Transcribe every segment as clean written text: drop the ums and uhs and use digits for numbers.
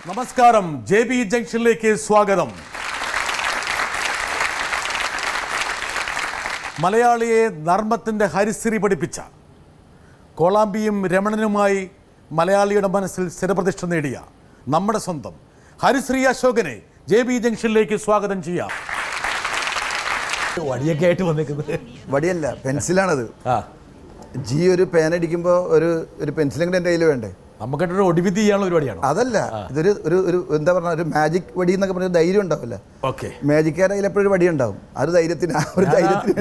നമസ്കാരം, JB ജംഗ്ഷനിലേക്ക് സ്വാഗതം. മലയാളിയെ നർമ്മത്തിൻ്റെ ഹരിശ്രീ പഠിപ്പിച്ച കോളാമ്പിയും രമണനുമായി മലയാളിയുടെ മനസ്സിൽ സ്ഥിരപ്രതിഷ്ഠ നേടിയ നമ്മുടെ സ്വന്തം ഹരിശ്രീ അശോകനെ JB ജംഗ്ഷനിലേക്ക് സ്വാഗതം ചെയ്യാം. വടിയൊക്കെ ആയിട്ട് വന്നേക്കുന്നത് വടിയല്ല, പെൻസിലാണത്. ജി ഒരു പേനടിക്കുമ്പോൾ ഒരു പെൻസിലും കൂടെ എൻ്റെ കയ്യിൽ വേണ്ടേ? നമുക്കൊരു ഒടിവിധി ചെയ്യാനുള്ള പരിപാടിയാണ്. അതല്ല, ഇതൊരു ഒരു എന്താ പറഞ്ഞ ഒരു മാജിക് വടി എന്നൊക്കെ പറഞ്ഞ ധൈര്യം ഉണ്ടാവില്ല. ഓക്കെ, മാജിക്കാരുടെ കയ്യിൽ എപ്പോഴും വടി ഉണ്ടാവും. ആ ഒരു ധൈര്യത്തിന്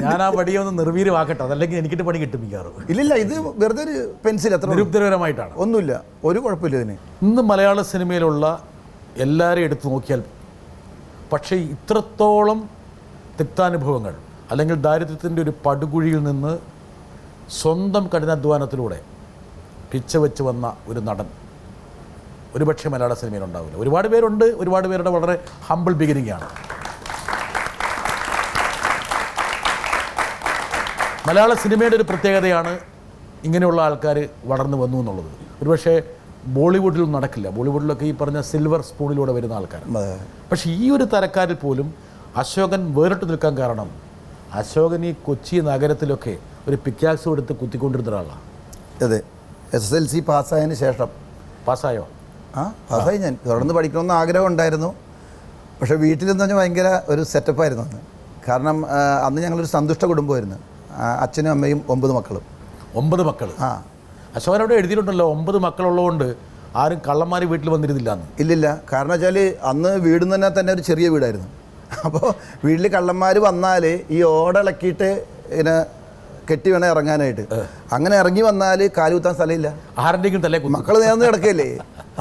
ഞാൻ ആ വടിയെ ഒന്ന് നിർവീര്യമാക്കട്ടെ, അതല്ലെങ്കിൽ എനിക്കിട്ട് പണി കിട്ടും മിക്കാറും. ഇല്ലില്ല, ഇത് വെറുതെ ഒരു പെൻസിൽ, അത്ര നിരുപദ്രവകരമായിട്ടാണ്. ഒന്നുമില്ല, ഒരു കുഴപ്പമില്ല ഇതിന്. ഇന്ന് മലയാള സിനിമയിലുള്ള എല്ലാവരെയും എടുത്തു നോക്കിയാൽ പക്ഷേ ഇത്രത്തോളം തിക്താനുഭവങ്ങൾ അല്ലെങ്കിൽ ദാരിദ്ര്യത്തിൻ്റെ ഒരു പടുകുഴിയിൽ നിന്ന് സ്വന്തം കഠിനാധ്വാനത്തിലൂടെ പിച്ച വെച്ച് വന്ന ഒരു നടൻ ഒരുപക്ഷെ മലയാള സിനിമയിൽ ഉണ്ടാവില്ല. ഒരുപാട് പേരുണ്ട്, ഒരുപാട് പേരുടെ വളരെ ഹമ്പിൾ ബിഗിനിങ്ങാണ്. മലയാള സിനിമയുടെ ഒരു പ്രത്യേകതയാണ് ഇങ്ങനെയുള്ള ആൾക്കാർ വളർന്നു വന്നു എന്നുള്ളത്. ഒരുപക്ഷെ ബോളിവുഡിൽ നടക്കില്ല. ബോളിവുഡിലൊക്കെ ഈ പറഞ്ഞ സിൽവർ സ്പൂണിലൂടെ വരുന്ന ആൾക്കാർ. പക്ഷേ ഈ ഒരു തരക്കാരിൽ പോലും അശോകൻ വേറിട്ട് നിൽക്കാൻ കാരണം അശോകൻ ഈ കൊച്ചി നഗരത്തിലൊക്കെ ഒരു പിക്കാക്സും എടുത്ത് കുത്തിക്കൊണ്ടിരുന്ന ഒരാളാണ്. അതെ, SSLC പാസ്സായതിന് ശേഷം. പാസ്സായോ? പാസ്സായി. ഞാൻ തുടർന്ന് പഠിക്കണമെന്ന് ആഗ്രഹം ഉണ്ടായിരുന്നു. പക്ഷേ വീട്ടിലെന്ന് പറഞ്ഞാൽ ഭയങ്കര ഒരു സെറ്റപ്പായിരുന്നു അന്ന്. കാരണം അന്ന് ഞങ്ങളൊരു സന്തുഷ്ട കുടുംബമായിരുന്നു. അച്ഛനും അമ്മയും 9 മക്കളും. 9 മക്കൾ. അശോകൻ അവിടെ എഴുതിയിട്ടുണ്ടല്ലോ 9 മക്കളുള്ളതുകൊണ്ട് ആരും കള്ളന്മാർ വീട്ടിൽ വന്നിരുന്നില്ല എന്ന്. ഇല്ലില്ല, കാരണം വെച്ചാൽ അന്ന് വീട് തന്നെ ഒരു ചെറിയ വീടായിരുന്നു. അപ്പോൾ വീട്ടിൽ കള്ളന്മാർ വന്നാൽ ഈ ഓടിളക്കിയിട്ട് ഇങ്ങനെ കെട്ടി വേണേൽ ഇറങ്ങാനായിട്ട്. അങ്ങനെ ഇറങ്ങി വന്നാൽ കാലുകുത്താൻ സ്ഥലമില്ല. ആരുടെയും തലേ മക്കൾ നേർന്ന് കിടക്കുകയല്ലേ,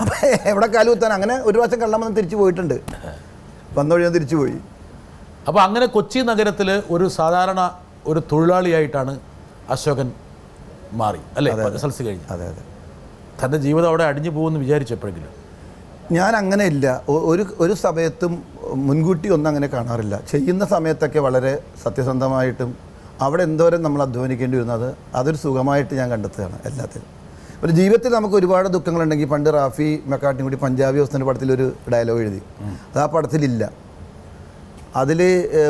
അപ്പം എവിടെ കാലുകുത്താൻ? അങ്ങനെ ഒരു പ്രാവശ്യം കള്ളം വന്ന് തിരിച്ചു പോയിട്ടുണ്ട്, വന്നൊഴിയാൻ തിരിച്ചു പോയി. അപ്പോൾ അങ്ങനെ കൊച്ചി നഗരത്തിൽ ഒരു സാധാരണ ഒരു തൊഴിലാളിയായിട്ടാണ് അശോകൻ മാറി അല്ലേ SSLC കഴിഞ്ഞ്? അതെ അതെ. തൻ്റെ ജീവിതം അവിടെ അടിഞ്ഞു പോകുമെന്ന് വിചാരിച്ചപ്പോഴെങ്കിലും? ഞാൻ അങ്ങനെ ഇല്ല, ഒരു സമയത്തും മുൻകൂട്ടി ഒന്നും അങ്ങനെ കാണാറില്ല. ചെയ്യുന്ന സമയത്തൊക്കെ വളരെ സത്യസന്ധമായിട്ടും അവിടെ എന്തോരം നമ്മൾ അധ്വാനിക്കേണ്ടി വരുന്നത് അതൊരു സുഖമായിട്ട് ഞാൻ കണ്ടെത്തുകയാണ് എല്ലാത്തിലും. ഒരു ജീവിതത്തിൽ നമുക്ക് ഒരുപാട് ദുഃഖങ്ങളുണ്ടെങ്കിൽ, പണ്ട് റാഫി മെക്കാർട്ട്നി കൂടി പഞ്ചാബി ഹൗസിൻ്റെ പടത്തിലൊരു ഡയലോഗ് എഴുതി, അത് ആ പടത്തിലില്ല. അതിൽ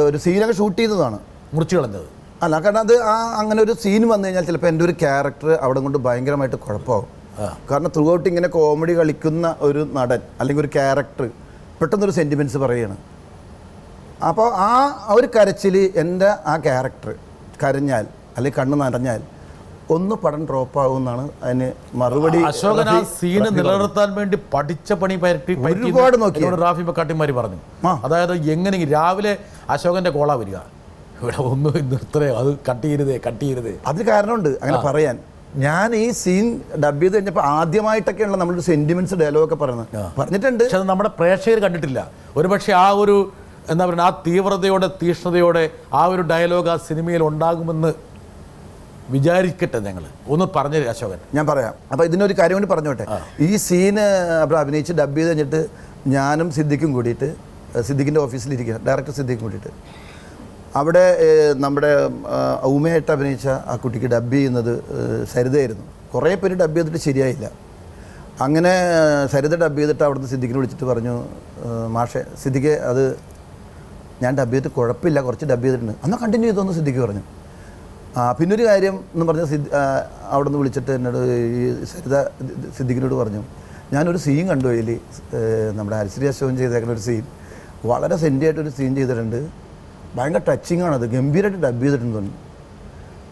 ഒരു സീനൊക്കെ ഷൂട്ട് ചെയ്തതാണ്, മുറിച്ചു കളഞ്ഞത് അല്ല. കാരണം അത് അങ്ങനെ ഒരു സീൻ വന്നു കഴിഞ്ഞാൽ ചിലപ്പോൾ എൻ്റെ ഒരു ക്യാരക്ടർ അവിടെ കൊണ്ട് ഭയങ്കരമായിട്ട് കുഴപ്പമാകും. കാരണം ത്രൂ ഔട്ട് ഇങ്ങനെ കോമഡി കളിക്കുന്ന ഒരു നടൻ അല്ലെങ്കിൽ ഒരു ക്യാരക്ടർ പെട്ടെന്നൊരു സെൻറ്റിമെൻറ്റ്സ് പറയുകയാണ്. അപ്പോൾ ആ ഒരു കരച്ചിൽ എൻ്റെ ആ ക്യാരക്ടർ കരഞ്ഞാൽ അല്ലെങ്കിൽ കണ്ണ് നനഞ്ഞാൽ ഒന്ന് പടം ഡ്രോപ്പ് ആകുമെന്നാണ് അതിന് മറുപടി. അശോകൻ ആ സീന് നിലനിർത്താൻ വേണ്ടി പഠിച്ച പണി ഒരുപാട് നോക്കി റാഫി മെക്കാർട്ട്നിമാർ പറഞ്ഞു. അതായത് എങ്ങനെ രാവിലെ അശോകൻ്റെ കോള വരിക, ഇവിടെ ഒന്ന് നിർത്തണേ, അത് കട്ട് ചെയ്യരുതേ. അതിന് കാരണമുണ്ട് അങ്ങനെ പറയാൻ. ഞാൻ ഈ സീൻ ഡബ് ചെയ്ത് കഴിഞ്ഞപ്പോൾ ആദ്യമായിട്ടൊക്കെയുള്ള നമ്മളൊരു സെന്റിമെന്റ്സ് ഡയലോഗൊക്കെ പറഞ്ഞിട്ടുണ്ട്. പക്ഷെ അത് നമ്മുടെ പ്രേക്ഷകർ കണ്ടിട്ടില്ല. ഒരുപക്ഷെ ആ ഒരു എന്താ പറയുക, ആ തീവ്രതയോടെ തീഷ്ണതയോടെ ആ ഒരു ഡയലോഗ് ആ സിനിമയിൽ ഉണ്ടാകുമെന്ന് വിചാരിക്കട്ടെ. ഞങ്ങൾ ഒന്ന് പറഞ്ഞു അശോകൻ. ഞാൻ പറയാം. അപ്പോൾ ഇതിനൊരു കാര്യം കൊണ്ട് പറഞ്ഞോട്ടെ. ഈ സീന് അവിടെ അഭിനയിച്ച് ഡബ് ചെയ്ത് കഴിഞ്ഞിട്ട് ഞാനും സിദ്ദിഖും കൂടിയിട്ട് സിദ്ദിഖിൻ്റെ ഓഫീസിലിരിക്കുക, ഡയറക്ടർ സിദ്ദിഖും കൂടിയിട്ട് അവിടെ നമ്മുടെ ഊമയായിട്ട് അഭിനയിച്ച ആ കുട്ടിക്ക് ഡബ് ചെയ്യുന്നത് സരിതയായിരുന്നു. കുറേ പേര് ഡബ് ചെയ്തിട്ട് ശരിയായില്ല. അങ്ങനെ സരിത ഡബ് ചെയ്തിട്ട് അവിടുന്ന് സിദ്ദിഖിനെ വിളിച്ചിട്ട് പറഞ്ഞു, മാഷെ സിദ്ദിഖെ അത് ഞാൻ ഡബ് ചെയ്തിട്ട് കുഴപ്പമില്ല, കുറച്ച് ഡബ് ചെയ്തിട്ടുണ്ട്, എന്നാൽ കണ്ടിന്യൂ ചെയ്തോന്ന് സിദ്ദിഖ് പറഞ്ഞു. പിന്നൊരു കാര്യം എന്ന് പറഞ്ഞ അവിടെ നിന്ന് വിളിച്ചിട്ട് എന്നോട് ഈ സരിത സിദ്ദിഖിനോട് പറഞ്ഞു, ഞാനൊരു സീൻ കണ്ടു, അതിൽ നമ്മുടെ ഹരിശ്രീ അശോകൻ ചെയ്തേക്കുന്ന ഒരു സീൻ വളരെ സെൻറ്റിയായിട്ടൊരു സീൻ ചെയ്തിട്ടുണ്ട്, ഭയങ്കര ടച്ചിങ് ആണത്, ഗംഭീരമായിട്ട് ഡബ് ചെയ്തിട്ടുണ്ട്.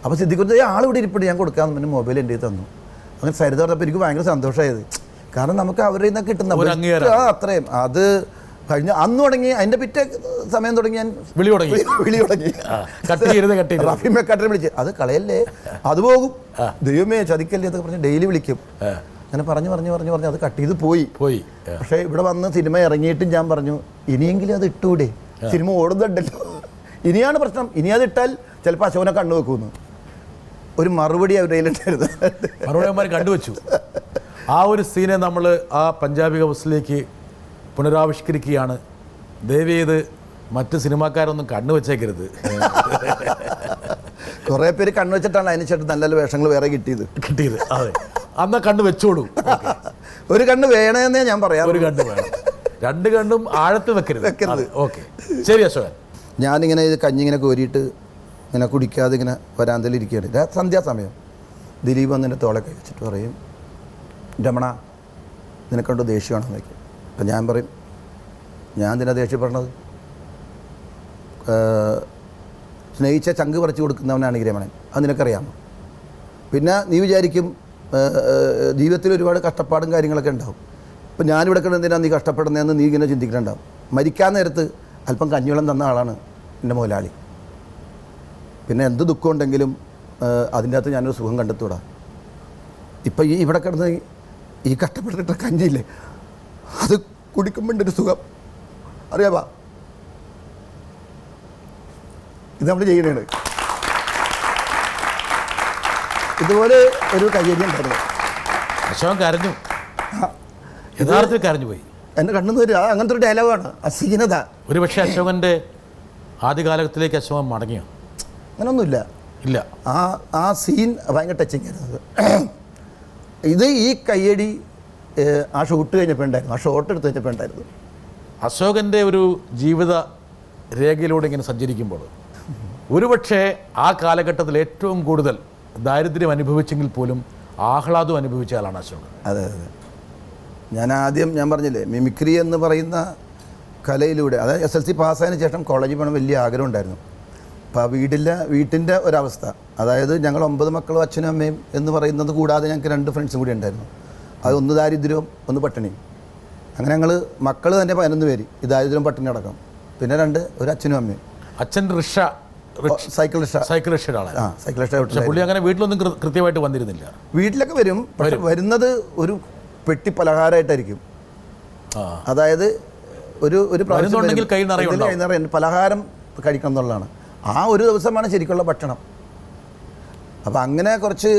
അപ്പോൾ സിദ്ദിഖ് ആളിവിടെ ഇരിപ്പുണ്ട്, ഞാൻ കൊടുക്കാമെന്ന് പറഞ്ഞ് മൊബൈൽ എൻ്റെ തന്നു. അങ്ങനെ സരിത പറഞ്ഞപ്പോൾ എനിക്ക് ഭയങ്കര സന്തോഷമായത്. കാരണം നമുക്ക് അവരിൽ നിന്ന് കിട്ടുന്ന അത്രയും അത് കഴിഞ്ഞ അന്ന് തുടങ്ങി, അതിൻ്റെ പിറ്റേ സമയം തുടങ്ങി ഞാൻ വിളി തുടങ്ങി റാഫി മെക്കാർട്ട്നി വിളിച്ച്, അത് കളയല്ലേ, അത് പോകും, ദൈവമേ ചതിക്കല്ലേ എന്നൊക്കെ പറഞ്ഞ് ഡെയിലി വിളിക്കും. അങ്ങനെ പറഞ്ഞ് അത് കട്ട് ചെയ്ത് പോയി. പക്ഷേ ഇവിടെ വന്ന് സിനിമ ഇറങ്ങിയിട്ടും ഞാൻ പറഞ്ഞു, ഇനിയെങ്കിലും അത് ഇട്ടൂടെ, സിനിമ ഓടുന്നുണ്ടല്ലോ, ഇനിയാണ് പ്രശ്നം, ഇനി അത് ഇട്ടാൽ ചിലപ്പോൾ അശോകനെ കണ്ണു വെക്കുമെന്ന് ഒരു മറുപടി അവരുടെ കയ്യിലുണ്ടായിരുന്നു. മറുപടി കണ്ടുവച്ചു. ആ ഒരു സീനെ നമ്മൾ ആ പഞ്ചാബി ഹൗസിലേക്ക് പുനരാവിഷ്കരിക്കുകയാണ്. ദയവേത് മറ്റ് സിനിമാക്കാരൊന്നും കണ്ണുവച്ചേക്കരുത്. കുറേ പേര് കണ്ണുവച്ചിട്ടാണ് അതിന് ചേട്ടൻ നല്ല നല്ല വേഷങ്ങൾ വേറെ കിട്ടിയത്. അതെ, അന്നാ കണ്ണ് വെച്ചോളൂ. ഒരു കണ്ണ് വേണമെന്നേ ഞാൻ പറയാം. ഒരു കണ്ണ് വേണം. രണ്ട് കണ്ണും ആഴത്ത് വെക്കരുത്. ഓക്കെ, ശരി അശോകൻ. ഞാനിങ്ങനെ ഇത് കഞ്ഞിങ്ങനെ കോരിയിട്ട് ഇങ്ങനെ കുടിക്കാതെ ഇങ്ങനെ വരാന്തയിൽ ഇരിക്കുകയാണ്. സന്ധ്യാസമയം ദിലീപ് വന്നിൻ്റെ തോളെ കഴിച്ചിട്ട് പറയും, രമണ നിനക്കൊണ്ട് ദേഷ്യമാണെന്ന് വയ്ക്കും. അപ്പം ഞാൻ പറയും, ഞാൻ എന്തിനാ ദേഷ്യപ്പെടുന്നത്? സ്നേഹിച്ച ചങ്ക് പറിച്ചു കൊടുക്കുന്നവനാണ് ഈ രമണൻ, അത് നിനക്കറിയാമോ? പിന്നെ നീ വിചാരിക്കും ജീവിതത്തിൽ ഒരുപാട് കഷ്ടപ്പാടും കാര്യങ്ങളൊക്കെ ഉണ്ടാവും. ഇപ്പം ഞാനിവിടെ കിടന്ന് എന്തിനാണ് നീ കഷ്ടപ്പെടുന്നതെന്ന് നീ ഇങ്ങനെ ചിന്തിക്കുന്നുണ്ടാവും. മരിക്കാൻ നേരത്ത് അല്പം കഞ്ഞിവെള്ളം തന്ന ആളാണ് എൻ്റെ മുതലാളി. പിന്നെ എന്ത് ദുഃഖം ഉണ്ടെങ്കിലും അതിൻ്റെ അകത്ത് ഞാനൊരു സുഖം കണ്ടെത്തൂടാ. ഇപ്പം ഇവിടെ കിടന്ന് ഈ കഷ്ടപ്പെട്ടിട്ട് കഞ്ഞിയില്ലേ, അത് കുടിക്കുമ്പോണ്ടൊരു സുഖം അറിയാവാ. ഇത് നമ്മൾ ചെയ്യണേ. ഇതുപോലെ ഒരു കയ്യടി ഉണ്ടായിരുന്നു. അശോകൻ കരഞ്ഞു, യഥാർത്ഥത്തിൽ കരഞ്ഞു പോയി. എൻ്റെ കണ്ണെന്ന് വരിക അങ്ങനത്തെ ഒരു ഡയലോഗാണ് അസീനത. ഒരു പക്ഷേ അശോകൻ്റെ ആദ്യകാലത്തിലേക്ക് അശോകൻ മടങ്ങിയോ? അങ്ങനൊന്നുമില്ല, ഇല്ല. ആ സീൻ ഭയങ്കര ടച്ചിങ് ആയിരുന്നത്. ഇത് ഈ കയ്യടി ആ ഷൂട്ട് കഴിഞ്ഞപ്പോൾ ഉണ്ടായിരുന്നു, ആ ഷോട്ട് എടുത്ത് കഴിഞ്ഞപ്പോൾ ഉണ്ടായിരുന്നു. അശോകൻ്റെ ഒരു ജീവിത രേഖയിലൂടെ ഇങ്ങനെ സഞ്ചരിക്കുമ്പോൾ ഒരുപക്ഷെ ആ കാലഘട്ടത്തിൽ ഏറ്റവും കൂടുതൽ ദാരിദ്ര്യം അനുഭവിച്ചെങ്കിൽ പോലും ആഹ്ലാദം അനുഭവിച്ച ആളാണ് അശോകൻ. അതെ അതെ. ഞാൻ പറഞ്ഞില്ലേ, മിമിക്രി എന്ന് പറയുന്ന കലയിലൂടെ, അതായത് SLC പാസ്സായതിനു ശേഷം കോളേജിൽ പോകണം വലിയ ആഗ്രഹം ഉണ്ടായിരുന്നു. അപ്പോൾ വീട്ടിൻ്റെ ഒരവസ്ഥ, അതായത് ഞങ്ങൾ 9 മക്കളും അച്ഛനും അമ്മയും എന്ന് പറയുന്നത് കൂടാതെ ഞങ്ങൾക്ക് 2 ഫ്രണ്ട്സും കൂടി ഉണ്ടായിരുന്നു. അത് ഒന്ന് ദാരിദ്ര്യവും ഒന്ന് പട്ടിണിയും. അങ്ങനെ ഞങ്ങൾ മക്കൾ തന്നെ 11 പേര്, ഈ ദാരിദ്ര്യം പട്ടിണി അടക്കം. പിന്നെ ഒരു അച്ഛനും അമ്മയും. അച്ഛൻ സൈക്കിൾ റിക്ഷ സൈക്കിൾ റിക്ഷ. പുള്ളി അങ്ങനെ വീട്ടിലൊന്നും കൃത്യമായിട്ട് വന്നിരുന്നില്ല. വീട്ടിലൊക്കെ വരും, പക്ഷെ വരുന്നത് ഒരു പെട്ടി പലഹാരമായിട്ടായിരിക്കും. അതായത് ഒരു കൈ നിറയെ പലഹാരം കഴിക്കണം എന്നുള്ളതാണ്. ആ ഒരു ദിവസമാണ് ശരിക്കുള്ള ഭക്ഷണം. അപ്പോൾ അങ്ങനെ കുറച്ച്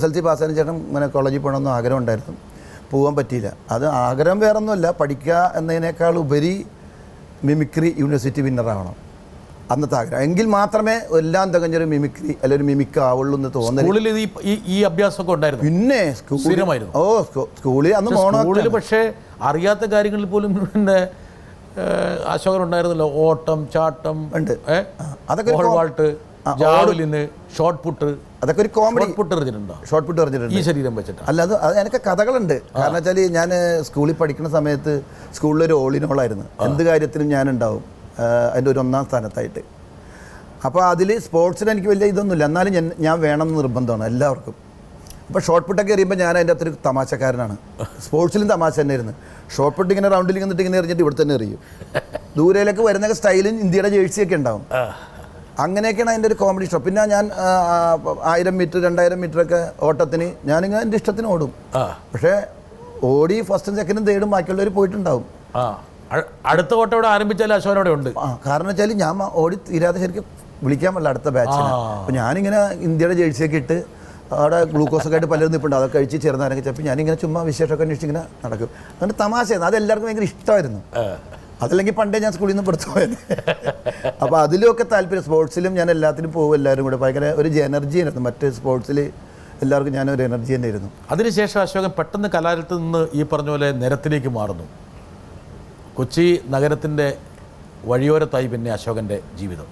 SLC പാസ്സായതിനു ശേഷം ഇങ്ങനെ കോളേജിൽ പോകണമെന്ന് ആഗ്രഹം ഉണ്ടായിരുന്നു, പോകാൻ പറ്റിയില്ല. അത് ആഗ്രഹം വേറൊന്നുമല്ല, പഠിക്കുക എന്നതിനേക്കാൾ ഉപരി മിമിക്രി യൂണിവേഴ്സിറ്റി വിന്നറാവണം അന്നത്തെ ആഗ്രഹം. എങ്കിൽ മാത്രമേ എല്ലാം തികഞ്ഞൊരു മിമിക്രി അല്ലെങ്കിൽ ഒരു മിമിക്ക് ആവുള്ളൂ എന്ന് തോന്നുന്നില്ല. ഈ അഭ്യാസമൊക്കെ ഉണ്ടായിരുന്നു. പിന്നെ സ്കൂളിൽ അന്ന് സ്കൂളിൽ പക്ഷേ അറിയാത്ത കാര്യങ്ങളിൽ പോലും പിന്നെ അശോകൻ ഉണ്ടായിരുന്നല്ലോ. ഓട്ടം, ചാട്ടം, അതൊക്കെ വാൾട്ട്, ജാവലിന്, ഷോർട്ട് പുട്ട്, അതൊക്കെ ഒരു കോമഡി. ഷോർട്ട് പുട്ട് എറിഞ്ഞിട്ടുണ്ട് ഈ ശരീരം വെച്ചിട്ട്. അല്ല, അത് എനിക്ക് കഥകളുണ്ട്. കാരണം വെച്ചാൽ ഞാൻ സ്കൂളിൽ പഠിക്കുന്ന സമയത്ത് സ്കൂളിലൊരു ഓളിനോളായിരുന്നു. എന്ത് കാര്യത്തിനും ഞാനുണ്ടാവും, അതിൻ്റെ ഒരു 1ാം സ്ഥാനത്തായിട്ട്. അപ്പോൾ അതിൽ സ്പോർട്സിന് എനിക്ക് വലിയ ഇതൊന്നുമില്ല, എന്നാലും ഞാൻ വേണമെന്ന് നിർബന്ധമാണ് എല്ലാവർക്കും. അപ്പോൾ ഷോർട്ട് പുട്ടൊക്കെ എറിയുമ്പോൾ ഞാൻ അതിൻ്റെ അകത്തൊരു തമാശക്കാരനാണ്. സ്പോർട്സിലും തമാശ തന്നെ ആയിരുന്നു. ഷോർട്ട് പുട്ട് ഇങ്ങനെ റൗണ്ടിൽ നിന്നിട്ട് ഇങ്ങനെ എറിഞ്ഞിട്ട് ഇവിടെ തന്നെ എറിയും. ദൂരയിലേക്ക് വരുന്ന സ്റ്റൈലും ഇന്ത്യയുടെ ജേഴ്സിയൊക്കെ ഉണ്ടാവും. അങ്ങനെയൊക്കെയാണ് അതിൻ്റെ ഒരു കോമഡി ഷോ. പിന്നെ ഞാൻ 1000 മീറ്റർ 2000 മീറ്ററൊക്കെ ഓട്ടത്തിന് ഞാനിങ്ങനെ എൻ്റെ ഇഷ്ടത്തിന് ഓടും. പക്ഷേ ഓടി ഫസ്റ്റും സെക്കൻഡും തേർഡും ബാക്കിയുള്ളവർ പോയിട്ടുണ്ടാവും. അടുത്ത ഓട്ടം ഇവിടെ ആരംഭിച്ചാൽ അശോകൻ അവിടെ ഉണ്ട്. കാരണം വെച്ചാൽ ഞാൻ ഓടി തീരാതെ ശരിക്കും വിളിക്കാൻ പറ്റില്ല അടുത്ത ബാച്ചിന്. അപ്പോൾ ഞാനിങ്ങനെ ഇന്ത്യയുടെ ജേഴ്സിയൊക്കെ ഇട്ട് അവിടെ ഗ്ലൂക്കോസൊക്കെ ആയിട്ട് പലരും നിൽപ്പുണ്ട്, അതൊക്കെ കഴിച്ച് ചേർന്നാരൊക്കെ ചിലപ്പോൾ ഞാനിങ്ങനെ ചുമ്മാ വിശേഷമൊക്കെ അന്വേഷിച്ചിങ്ങനെ നടക്കും. അങ്ങനെ തമാശയായിരുന്നു, അത് എല്ലാവർക്കും ഭയങ്കര ഇഷ്ടമായിരുന്നു. അതല്ലെങ്കിൽ പണ്ടേ ഞാൻ സ്കൂളിൽ നിന്ന് പുറത്തു പോയത്. അപ്പോൾ അതിലുമൊക്കെ താല്പര്യം. സ്പോർട്സിലും ഞാൻ എല്ലാത്തിനും പോകും, എല്ലാവരും കൂടെ ഭയങ്കര ഒരു എനർജി ആയിരുന്നു. മറ്റ് സ്പോർട്സിൽ എല്ലാവർക്കും ഞാനൊരു എനർജി തന്നെ ആയിരുന്നു. അതിനുശേഷം അശോകൻ പെട്ടെന്ന് കലാലയത്തിൽ നിന്ന് ഈ പറഞ്ഞ പോലെ നിരത്തിലേക്ക് മാറുന്നു. കൊച്ചി നഗരത്തിൻ്റെ വഴിയോരത്തായി പിന്നെ അശോകൻ്റെ ജീവിതം.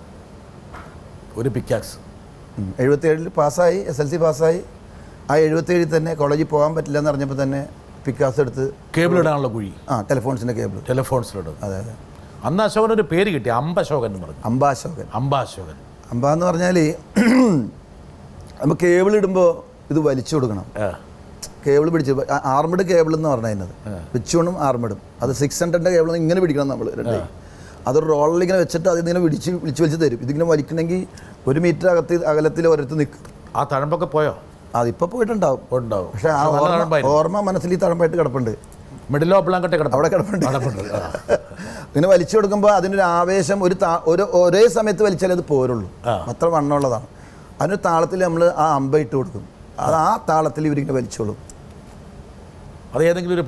ഒരു പിക്കാക്സ് 77 പാസ്സായി, SLC പാസ്സായി. ആ 77 തന്നെ കോളേജിൽ പോകാൻ പറ്റില്ല എന്ന് അറിഞ്ഞപ്പോൾ തന്നെ പിക്കാസ് എടുത്ത് കേബിൾ ഇടാനുള്ള കുഴി, ടെലിഫോൺസിൻ്റെ കേബിൾ, ടെലിഫോൺസിലിടും. അതെ അതെ. അന്ന് അശോകൻ ഒരു പേര് കിട്ടി, അമ്പശോകൻ എന്ന് പറഞ്ഞു. അമ്പാശോകൻ എന്ന് പറഞ്ഞാൽ നമ്മൾ കേബിൾ ഇടുമ്പോൾ ഇത് വലിച്ചു കൊടുക്കണം. കേബിൾ പിടിച്ച് ആർമഡ് കേബിൾ എന്ന് പറഞ്ഞത് വിച്ചുകൊണ്ടും ആർമഡും. അത് 600 കേബിൾ ഇങ്ങനെ പിടിക്കണം നമ്മൾ രണ്ടേ. അതൊരു റോളിൽ ഇങ്ങനെ വെച്ചിട്ട് അതിങ്ങനെ വിളിച്ച് തരും. ഇതിങ്ങനെ വലിക്കണമെങ്കിൽ 1 മീറ്റർ അകലത്തിൽ ഒരിടത്ത് നിൽക്കും. ആ തഴമ്പൊക്കെ പോയോ? അതിപ്പോൾ പോയിട്ടുണ്ടാവും. പക്ഷേ ആ ഓർമ്മ മനസ്സിൽ ഈ തഴമ്പായിട്ട് കിടപ്പുണ്ട്. മിഡിലോ പ്ലാങ്കട്ടെ അവിടെ കിടപ്പുണ്ട്. ഇങ്ങനെ വലിച്ചു കൊടുക്കുമ്പോൾ അതിനൊരു ആവേശം, ഒരേ സമയത്ത് വലിച്ചാലേ അത് പോരുള്ളൂ, അത്ര വണ്ണമുള്ളതാണ്. അതിനൊരു താളത്തിൽ നമ്മൾ ആ അമ്പ ഇട്ട് കൊടുക്കും. അത് ആ താളത്തിൽ ഇവരിങ്ങനെ വലിച്ചോളും. അത് ഏതെങ്കിലും ഒരു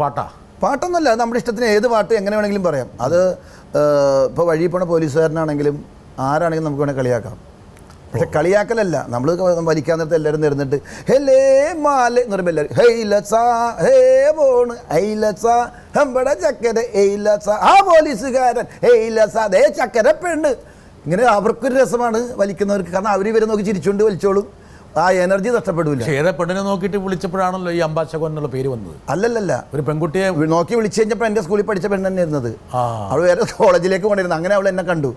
പാട്ടൊന്നുമല്ല, അത് നമ്മുടെ ഇഷ്ടത്തിന് ഏത് പാട്ട് എങ്ങനെ വേണമെങ്കിലും പറയാം. അത് ഇപ്പോൾ വഴി പോണ പോലീസുകാരനാണെങ്കിലും ആരാണെങ്കിലും നമുക്ക് വേണമെങ്കിൽ കളിയാക്കാം. പക്ഷെ കളിയാക്കലല്ല, നമ്മൾ വലിക്കാൻ നേരത്തെ എല്ലാവരും നിരന്നിട്ട് ഹെലേ മാല് എന്ന് പറയുമ്പോൾ എല്ലാവരും ഹെയ് ലസാ ഹേ പോണ് ഹെയ് ലസാ ഹമ്പടെ ചക്കര ഹെയ് ലസാ ആ പോലീസുകാരൻ ഹെയ് ലസാ അതേ ചക്കര പെണ്ണ്. ഇങ്ങനെ അവർക്കൊരു രസമാണ് വലിക്കുന്നവർക്ക്. കാരണം അവർ ഇവരെ നോക്കി ചിരിച്ചുകൊണ്ട് വലിച്ചോളും, ആ എനർജി നഷ്ടപ്പെടില്ല. ഏറെ പെണ്ണിനെ നോക്കിയിട്ട് വിളിച്ചപ്പോഴാണല്ലോ ഈ അംബാശകൻ എന്നുള്ള പേര് വന്നത്. അല്ലല്ല, ഒരു പെൺകുട്ടിയെ നോക്കി വിളിച്ചു കഴിഞ്ഞപ്പോൾ എൻ്റെ സ്കൂളിൽ പഠിച്ച പെണ്ണ് തന്നെ ഇരുന്നത്. അവൾ വേറെ കോളേജിലേക്ക് കൊണ്ടിരുന്നത്. അങ്ങനെ അവൾ എന്നെ കണ്ടു,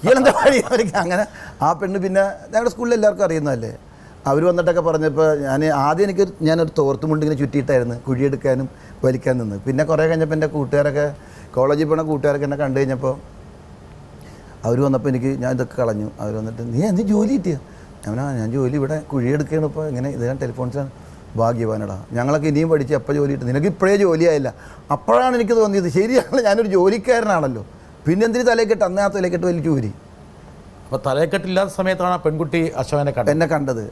ഇയാളെന്താ വഴി അവർക്ക്. അങ്ങനെ ആ പെണ്ണ് പിന്നെ ഞങ്ങളുടെ സ്കൂളിൽ എല്ലാവർക്കും അറിയുന്നതല്ലേ. അവർ വന്നിട്ടൊക്കെ പറഞ്ഞപ്പോൾ ആദ്യം ഞാനൊരു തോർത്തുമുണ്ട് ഇങ്ങനെ ചുറ്റിയിട്ടായിരുന്നു കുഴിയെടുക്കാനും വലിക്കാൻ നിന്ന്. പിന്നെ കുറേ കഴിഞ്ഞപ്പോൾ എൻ്റെ കൂട്ടുകാരൊക്കെ, കോളേജിൽ പോണ കൂട്ടുകാരൊക്കെ എന്നെ കണ്ടു കഴിഞ്ഞപ്പോൾ അവർ വന്നപ്പോൾ ഞാൻ ഇതൊക്കെ കളഞ്ഞു. അവർ വന്നിട്ട് നീ എന്ത് ജോലി കിട്ടിയ? ഞാൻ ജോലി ഇവിടെ കുഴിയെടുക്കുകയാണ്. ഇപ്പോൾ ഇങ്ങനെ ഇത് ഞാൻ ടെലിഫോൺസാണ്. ഭാഗ്യവാനടാ, ഞങ്ങളൊക്കെ ഇനിയും പഠിച്ച് എപ്പോൾ ജോലി കിട്ടും, നിനക്ക് ഇപ്പോഴേ ജോലിയായില്ല. അപ്പോഴാണ് എനിക്ക് തോന്നിയത് ശരിയാണല്ലോ, ഞാനൊരു ജോലിക്കാരനാണല്ലോ, പിന്നെ എന്തിന് തലയെക്കെട്ട്? അന്നേ ആ തലയെക്കെട്ട് വലിയ ജോലി. അപ്പോൾ തലയെക്കെട്ടില്ലാത്ത സമയത്താണ് ആ പെൺകുട്ടി അശോകനെ എന്നെ കണ്ടത്.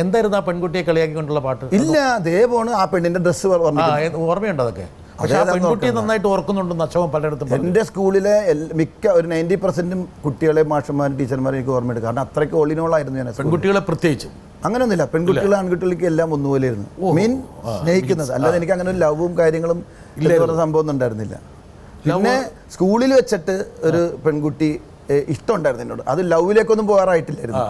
എന്തായിരുന്നു ആ പെൺകുട്ടിയെ കളിയാക്കിക്കൊണ്ടുള്ള പാട്ട്? ഇല്ല, അതേ പോണ് ആ പെണ്ണിൻ്റെ ഡ്രസ്സ് ഓർമ്മയുണ്ട് അതൊക്കെ. പക്ഷേ ആ പെൺകുട്ടിയെ നന്നായിട്ട് ഓർക്കുന്നുണ്ടെന്ന് അശോകൻ പലയിടത്തും. എൻ്റെ സ്കൂളിലെ മിക്ക ഒരു 90% കുട്ടികളെ മാഷന്മാരും ടീച്ചർമാരും എനിക്ക് ഓർമ്മയുണ്ട്. കാരണം അത്രയ്ക്ക് ഓളിനോളായിരുന്നു ഞാൻ. പെൺകുട്ടികളെ പ്രത്യേകിച്ചും അങ്ങനെയൊന്നുമില്ല, പെൺകുട്ടികൾ ആൺകുട്ടികൾക്ക് എല്ലാം ഒന്നുപോലെയായിരുന്നു. സ്നേഹിക്കുന്നത് അല്ലാതെ എനിക്ക് അങ്ങനെ ഒരു ലവും കാര്യങ്ങളും സംഭവം ഒന്നും ഉണ്ടായിരുന്നില്ല. പിന്നെ സ്കൂളിൽ വെച്ചിട്ട് ഒരു പെൺകുട്ടി ഇഷ്ടമുണ്ടായിരുന്നു എന്നോട്. അത് ലവിലേക്കൊന്നും പോകാറായിട്ടില്ലായിരുന്നു,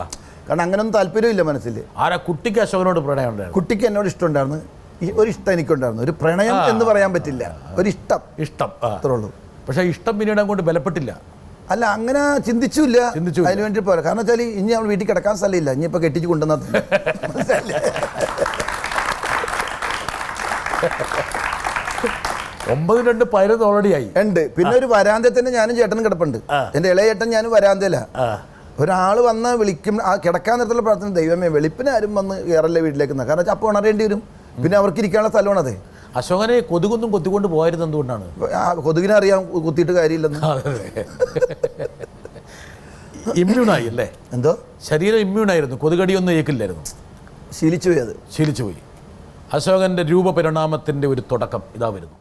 കാരണം അങ്ങനെയൊന്നും താല്പര്യമില്ല മനസ്സിൽ. ആരാ കുട്ടിക്ക് അശോകനോട് പ്രണയം ഉണ്ടായിരുന്നു? കുട്ടിക്ക് എന്നോട് ഇഷ്ടമുണ്ടായിരുന്നു, ഒരു ഇഷ്ടം എനിക്കുണ്ടായിരുന്നു. ഒരു പ്രണയം എന്ന് പറയാൻ പറ്റില്ല, ഒരു ഇഷ്ടം അത്രേ ഉള്ളൂ. പക്ഷേ ഇഷ്ടം പിന്നീട് അങ്ങോട്ട് ബലപ്പെട്ടില്ല. അല്ല, അങ്ങനെ ചിന്തിച്ചില്ല. അതിന് വേണ്ടി പോരാ. കാരണം വെച്ചാൽ ഇനി അവൾ വീട്ടിൽ കിടക്കാൻ സ്ഥലമില്ല, ഇനി ഇപ്പൊ കെട്ടിച്ച് കൊണ്ടുവന്നാൽ 9-2-11 ഓൾറെഡി ആയി ഉണ്ട്. പിന്നെ ഒരു വരാന്തയിൽ തന്നെ ഞാനും ചേട്ടനും കിടപ്പുണ്ട്. എൻ്റെ ഇളയ ചേട്ടൻ ഞാനും വരാന്തയില. ഒരാൾ വന്ന് വിളിക്കും, ആ കിടക്കാൻ നേരത്തുള്ള പ്രാർത്ഥന, ദൈവമേ വെളുപ്പിന് ആരും വന്ന് കയറല്ലേ വീട്ടിലേക്ക്. കാരണം വെച്ചാൽ അപ്പോൾ ഉണരേണ്ടി വരും, പിന്നെ അവർക്ക് ഇരിക്കാനുള്ള സ്ഥലമാണ്. അതെ, അശോകനെ കൊതുകൊന്നും കൊത്തിക്കൊണ്ട് പോയിരുന്നത് എന്തുകൊണ്ടാണ്? കൊതുകിനെ അറിയാം കുത്തിയിട്ട് കാര്യമില്ലെന്ന്. ഇമ്മ്യൂണായി അല്ലേ? എന്തോ ശരീരം ഇമ്മ്യൂണായിരുന്നു, കൊതുകടിയൊന്നും ഏക്കില്ലായിരുന്നു. ശീലിച്ചു പോയി. അത് ശീലിച്ചു പോയി. അശോകൻ്റെ രൂപപരിണാമത്തിൻ്റെ ഒരു തുടക്കം ഇതാ വരുന്നു.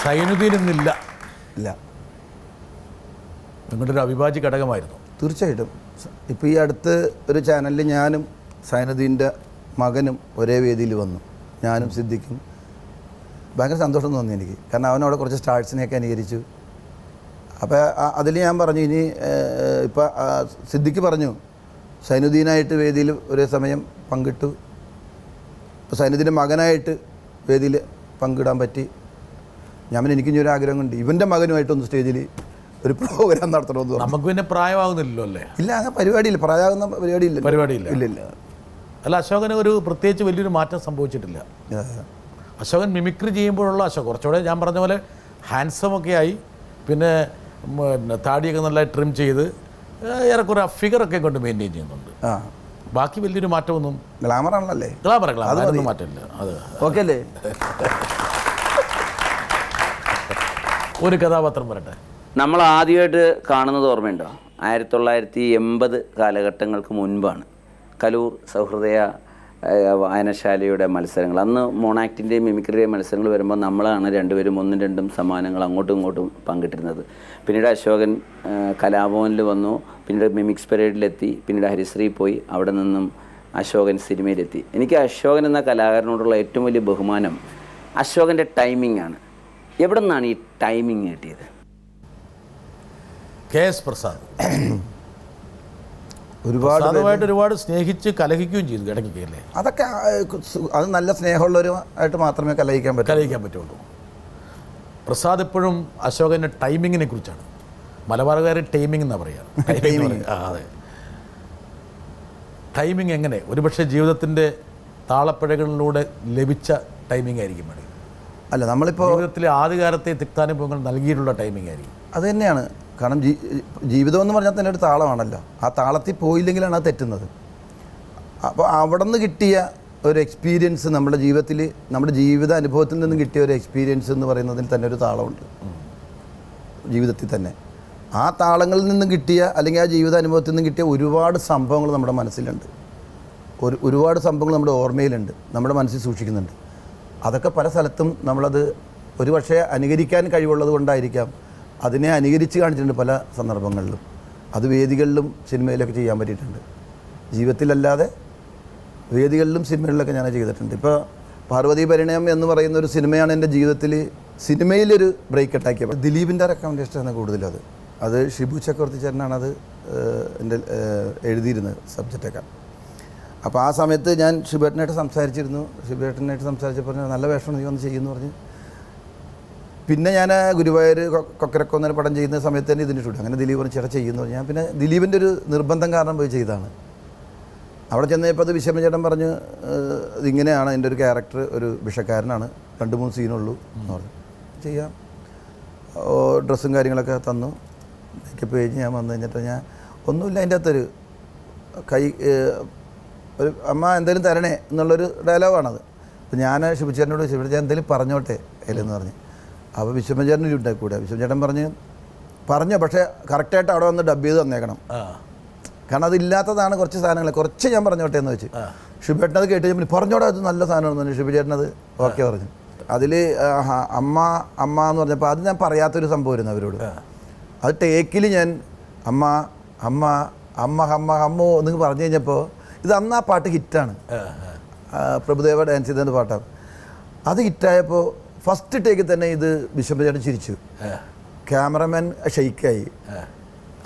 സൈനുദ്ദീനിന്നില്ല. ഇല്ല, നിങ്ങളുടെ ഒരു അവിഭാജ്യ ഘടകമായിരുന്നു. തീർച്ചയായിട്ടും. ഇപ്പോൾ ഈ അടുത്ത് ഒരു ചാനലിൽ ഞാനും സൈനുദ്ദീൻ്റെ മകനും ഒരേ വേദിയിൽ വന്നു. ഞാനും സിദ്ദിഖും. ഭയങ്കര സന്തോഷം തോന്നി എനിക്ക്, കാരണം അവനവിടെ കുറച്ച് സ്റ്റാർസിനെയൊക്കെ അനുകരിച്ചു. അപ്പോൾ അതിൽ ഞാൻ പറഞ്ഞു, ഇനി ഇപ്പോൾ സിദ്ദിഖ് പറഞ്ഞു സൈനുദ്ദീനായിട്ട് വേദിയിൽ ഒരേ സമയം പങ്കിട്ടു. ഇപ്പോൾ സൈനുദ്ദീൻ്റെ മകനായിട്ട് വേദിയിൽ പങ്കിടാൻ പറ്റി. ഞാൻ എനിക്കിനി ഒരു ആഗ്രഹം കൊണ്ട് ഇവൻ്റെ മകനുമായിട്ടൊന്ന് സ്റ്റേജിൽ ഒരു പ്രോഗ്രാം നടത്തണമെന്ന് പറഞ്ഞു. നമുക്ക് പിന്നെ പ്രായമാകുന്നില്ലല്ലോ അല്ലേ? ഇല്ല, അങ്ങനെ പരിപാടിയില്ല, പ്രായമാകുന്ന പരിപാടിയില്ല. ഇല്ല. അല്ല, അശോകന് ഒരു പ്രത്യേകിച്ച് വലിയൊരു മാറ്റം സംഭവിച്ചിട്ടില്ല. അശോകൻ മിമിക്രി ചെയ്യുമ്പോഴുള്ള അശോകൻ കുറച്ചുകൂടെ ഞാൻ പറഞ്ഞ പോലെ ഹാൻഡ്സമൊക്കെ ആയി. പിന്നെ താടിയൊക്കെ നല്ല ട്രിം ചെയ്ത് ഏറെക്കുറെ ഫിഗറൊക്കെ കൊണ്ട് മെയിൻറ്റെയിൻ ചെയ്യുന്നുണ്ട്. ബാക്കി വലിയൊരു മാറ്റമൊന്നും. ഗ്ലാമറാണല്ലേ? ഗ്ലാമറൊന്നും മാറ്റമില്ല. അത് ഓക്കെ അല്ലേ? ഒരു കഥാപാത്രം വരട്ടെ. നമ്മൾ ആദ്യമായിട്ട് കാണുന്നത് ഓർമ്മയുണ്ടോ? 1980 കാലഘട്ടങ്ങൾക്ക് മുൻപാണ്. കലൂർ സൗഹൃദയ വായനശാലയുടെ മത്സരങ്ങൾ. അന്ന് മോണാക്ടിൻ്റെയും മിമിക്രിയുടെയും മത്സരങ്ങൾ വരുമ്പോൾ നമ്മളാണ് രണ്ടുപേരും 1-2 സമ്മാനങ്ങൾ അങ്ങോട്ടും ഇങ്ങോട്ടും പങ്കിട്ടിരുന്നത്. പിന്നീട് അശോകൻ കലാഭവനിൽ വന്നു, പിന്നീട് മിമിക്സ് പരേഡിലെത്തി, പിന്നീട് ഹരിശ്രീ പോയി, അവിടെ നിന്നും അശോകൻ സിനിമയിലെത്തി. എനിക്ക് അശോകൻ എന്ന കലാകാരനോടുള്ള ഏറ്റവും വലിയ ബഹുമാനം അശോകൻ്റെ ടൈമിംഗ് ആണ്. എവിടെ നിന്നാണ് ഈ ടൈമിംഗ് കിട്ടിയത്? KS പ്രസാദ് ഒരുപാട് സ്നേഹിച്ച് കലഹിക്കുകയും ചെയ്തു ഇടയ്ക്ക് അല്ലേ? അതൊക്കെ അത് നല്ല സ്നേഹമുള്ളവരുമായിട്ട് മാത്രമേ കലഹിക്കാൻ പറ്റുള്ളൂ. പ്രസാദ് എപ്പോഴും അശോകൻ്റെ ടൈമിങ്ങിനെ കുറിച്ചാണ്. മലബാറുകാർ ടൈമിംഗ് എന്നാണ് പറയുക. അതെ, ടൈമിംഗ് എങ്ങനെ ഒരുപക്ഷെ ജീവിതത്തിൻ്റെ താളപ്പിഴകളിലൂടെ ലഭിച്ച ടൈമിംഗ് ആയിരിക്കും വേണമെങ്കിൽ. അല്ല, നമ്മളിപ്പോൾ ജീവിതത്തിലെ ആദ്യകാലത്തെ തിക്താനുഭവങ്ങൾ നൽകിയിട്ടുള്ള ടൈമിംഗ് ആയിരിക്കും. അത് തന്നെയാണ്. കാരണം ജീവിതം എന്ന് പറഞ്ഞാൽ തന്നെ ഒരു താളമാണല്ലോ. ആ താളത്തിൽ പോയില്ലെങ്കിലാണ് അത് തെറ്റുന്നത്. അപ്പോൾ അവിടെ നിന്ന് കിട്ടിയ ഒരു എക്സ്പീരിയൻസ്, നമ്മുടെ ജീവിതത്തിൽ നമ്മുടെ ജീവിത അനുഭവത്തിൽ നിന്ന് കിട്ടിയ ഒരു എക്സ്പീരിയൻസ് എന്ന് പറയുന്നതിൽ തന്നെ ഒരു താളമുണ്ട് ജീവിതത്തിൽ തന്നെ. ആ താളങ്ങളിൽ നിന്നും കിട്ടിയ, അല്ലെങ്കിൽ ആ ജീവിതാനുഭവത്തിൽ നിന്നും കിട്ടിയ ഒരുപാട് സംഭവങ്ങൾ നമ്മുടെ മനസ്സിലുണ്ട്. ഒരുപാട് സംഭവങ്ങൾ നമ്മുടെ ഓർമ്മയിലുണ്ട്, നമ്മുടെ മനസ്സിൽ സൂക്ഷിക്കുന്നുണ്ട്. അതൊക്കെ പല സ്ഥലത്തും നമ്മളത് ഒരുപക്ഷെ അനുകരിക്കാൻ കഴിവുള്ളത് കൊണ്ടായിരിക്കാം അതിനെ അനുകരിച്ച് കാണിച്ചിട്ടുണ്ട് പല സന്ദർഭങ്ങളിലും. അത് വേദികളിലും സിനിമയിലൊക്കെ ചെയ്യാൻ പറ്റിയിട്ടുണ്ട്. ജീവിതത്തിലല്ലാതെ വേദികളിലും സിനിമകളിലൊക്കെ ഞാൻ ചെയ്തിട്ടുണ്ട്. ഇപ്പോൾ പാർവതി പരിണയം എന്ന് പറയുന്ന ഒരു സിനിമയാണ് എൻ്റെ ജീവിതത്തിൽ സിനിമയിലൊരു ബ്രേക്ക് അറ്റാക്കിയത്. ദിലീപിൻ്റെ റെക്കമെൻഡേഷനാണ് കൂടുതലും. അത് ഷിബു ചക്രവർത്തി ചേട്ടനാണ് അത് എൻ്റെ എഴുതിയിരുന്നത് സബ്ജക്റ്റൊക്കെ. അപ്പോൾ ആ സമയത്ത് ഞാൻ ഷിബേട്ടനായിട്ട് സംസാരിച്ചിരുന്നു. ഷിബേട്ടനായിട്ട് സംസാരിച്ചപ്പോൾ നല്ല വേഷം നീ വന്ന് ചെയ്യുമെന്ന് പറഞ്ഞ്. പിന്നെ ഞാൻ ഗുരുവായൂർ കൊക്കരക്കൊന്നര പടം ചെയ്യുന്ന സമയത്ത് തന്നെ ഇതിൻ്റെ ഷൂട്ട്. അങ്ങനെ ദിലീപ് ചേട്ടൻ ചെയ്യുന്നു പറഞ്ഞു. ഞാൻ പിന്നെ ദിലീപിൻ്റെ ഒരു നിർബന്ധം കാരണം പോയി ചെയ്തതാണ്. അവിടെ ചെന്നപ്പോൾ അത് വിശ്വമ ചേട്ടൻ പറഞ്ഞ് ഇതിങ്ങനെയാണ് എൻ്റെ ഒരു ക്യാരക്ടർ, ഒരു വിഷക്കാരനാണ്, 2-3 സീനുള്ളൂ എന്ന് പറഞ്ഞു. ചെയ്യാം. ഡ്രസ്സും കാര്യങ്ങളൊക്കെ തന്നു. മേക്കപ്പ് കഴിഞ്ഞ് ഞാൻ വന്നു കഴിഞ്ഞിട്ട് ഞാൻ ഒന്നുമില്ല, അതിൻ്റെ അകത്തൊരു ഒരു അമ്മ എന്തെങ്കിലും തരണേ എന്നുള്ളൊരു ഡയലോഗാണത്. അപ്പോൾ ഞാൻ ശിവചേട്ടനോട് ഞാൻ എന്തെങ്കിലും പറഞ്ഞോട്ടെ അതിലെന്ന് പറഞ്ഞ്. അപ്പോൾ വിശ്വമചേട്ടൻ ഉണ്ടാക്കി കൂടെ. വിശ്വചേട്ടൻ പറഞ്ഞോ, പക്ഷേ കറക്റ്റായിട്ട് അവിടെ വന്ന് ഡബ് ചെയ്ത് തന്നേക്കണം, കാരണം അതില്ലാത്തതാണ് കുറച്ച് സാധനങ്ങൾ, കുറച്ച് ഞാൻ പറഞ്ഞോട്ടെ എന്ന് വെച്ച്. ഷിബേട്ടൻ അത് കേട്ട് ഞാൻ പറഞ്ഞോടെ അത് നല്ല സാധനമാണെന്ന് പറഞ്ഞു. ഷിബുചേട്ടനത് ഓക്കെ പറഞ്ഞു. അതിൽ അമ്മ അമ്മ എന്ന് പറഞ്ഞപ്പോൾ അത് ഞാൻ പറയാത്തൊരു സംഭവമായിരുന്നു അവരോട്. അത് ടേക്കിൽ ഞാൻ അമ്മ അമ്മ അമ്മ അമ്മ അമ്മോ എന്ന് പറഞ്ഞു കഴിഞ്ഞപ്പോൾ ഇത് അന്ന് ആ പാട്ട് ഹിറ്റാണ്. പ്രഭുദേവ ഡാൻസ് ചെയ്ത പാട്ടാണ്. അത് ഹിറ്റായപ്പോൾ ഫസ്റ്റ് ടേക്കിൽ തന്നെ ഇത് വിശ്വംഭരൻ ചിരിച്ചു. ക്യാമറമാൻ ഷെയ്ക്കായി.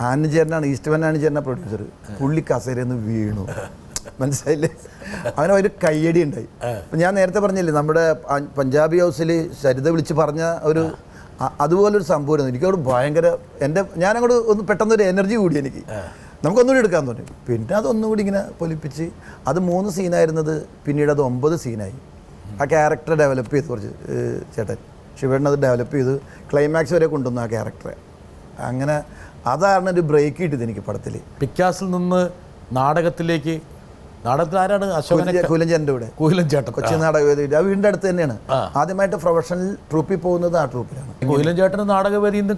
ആനചേരനാണ്, ഈസ്റ്റ്വൻ ആനചേരനാണ് പ്രൊഡ്യൂസർ. പുള്ളി കസേരന്ന് വീണു, മനസ്സിലായില്ലേ? അങ്ങനെ ഒരു കയ്യടി ഉണ്ടായി. ഞാൻ നേരത്തെ പറഞ്ഞില്ലേ നമ്മുടെ പഞ്ചാബി ഹൗസിൽ സരിത വിളിച്ച് പറഞ്ഞ ഒരു അതുപോലൊരു സംഭവമായിരുന്നു. എനിക്കവിടെ ഭയങ്കര ഞാനങ്ങോട്ട് ഒന്ന് പെട്ടെന്നൊരു എനർജി കൂടി എനിക്ക്. നമുക്കൊന്നുകൂടി എടുക്കാൻ തോന്നി. പിന്നെ അതൊന്നുകൂടി ഇങ്ങനെ പൊലിപ്പിച്ച് അത് 3 സീനായിരുന്നത് പിന്നീട് അത് 9 സീനായി. ആ ക്യാരക്ടർ ഡെവലപ്പ് ചെയ്ത് കുറച്ച് ചേട്ടൻ ശിവേട്ടൻ അത് ഡെവലപ്പ് ചെയ്ത് ക്ലൈമാക്സ് വരെ കൊണ്ടുവന്നു ആ ക്യാരക്ടറെ. അങ്ങനെ അതാണ് ഒരു ബ്രേക്ക് കിട്ടിയത് എനിക്ക് പടത്തിൽ. പിക്കാസിൽ നിന്ന് നാടകത്തിലേക്ക്. നാടകത്തിൽ ആരാണ്? കൂലഞ്ചേട്ടൻ്റെ കൂടെ. കൂലഞ്ചേട്ടൻ കൊച്ചി നാടകവേദി. ആ വീടിൻ്റെ അടുത്ത് തന്നെയാണ്. ആദ്യമായിട്ട് പ്രൊഫഷണൽ ട്രൂപ്പിൽ പോകുന്നത് ആ ട്രൂപ്പിലാണ്. കൂലഞ്ചേട്ടന് നാടകവേദിയിൽ നിന്ന്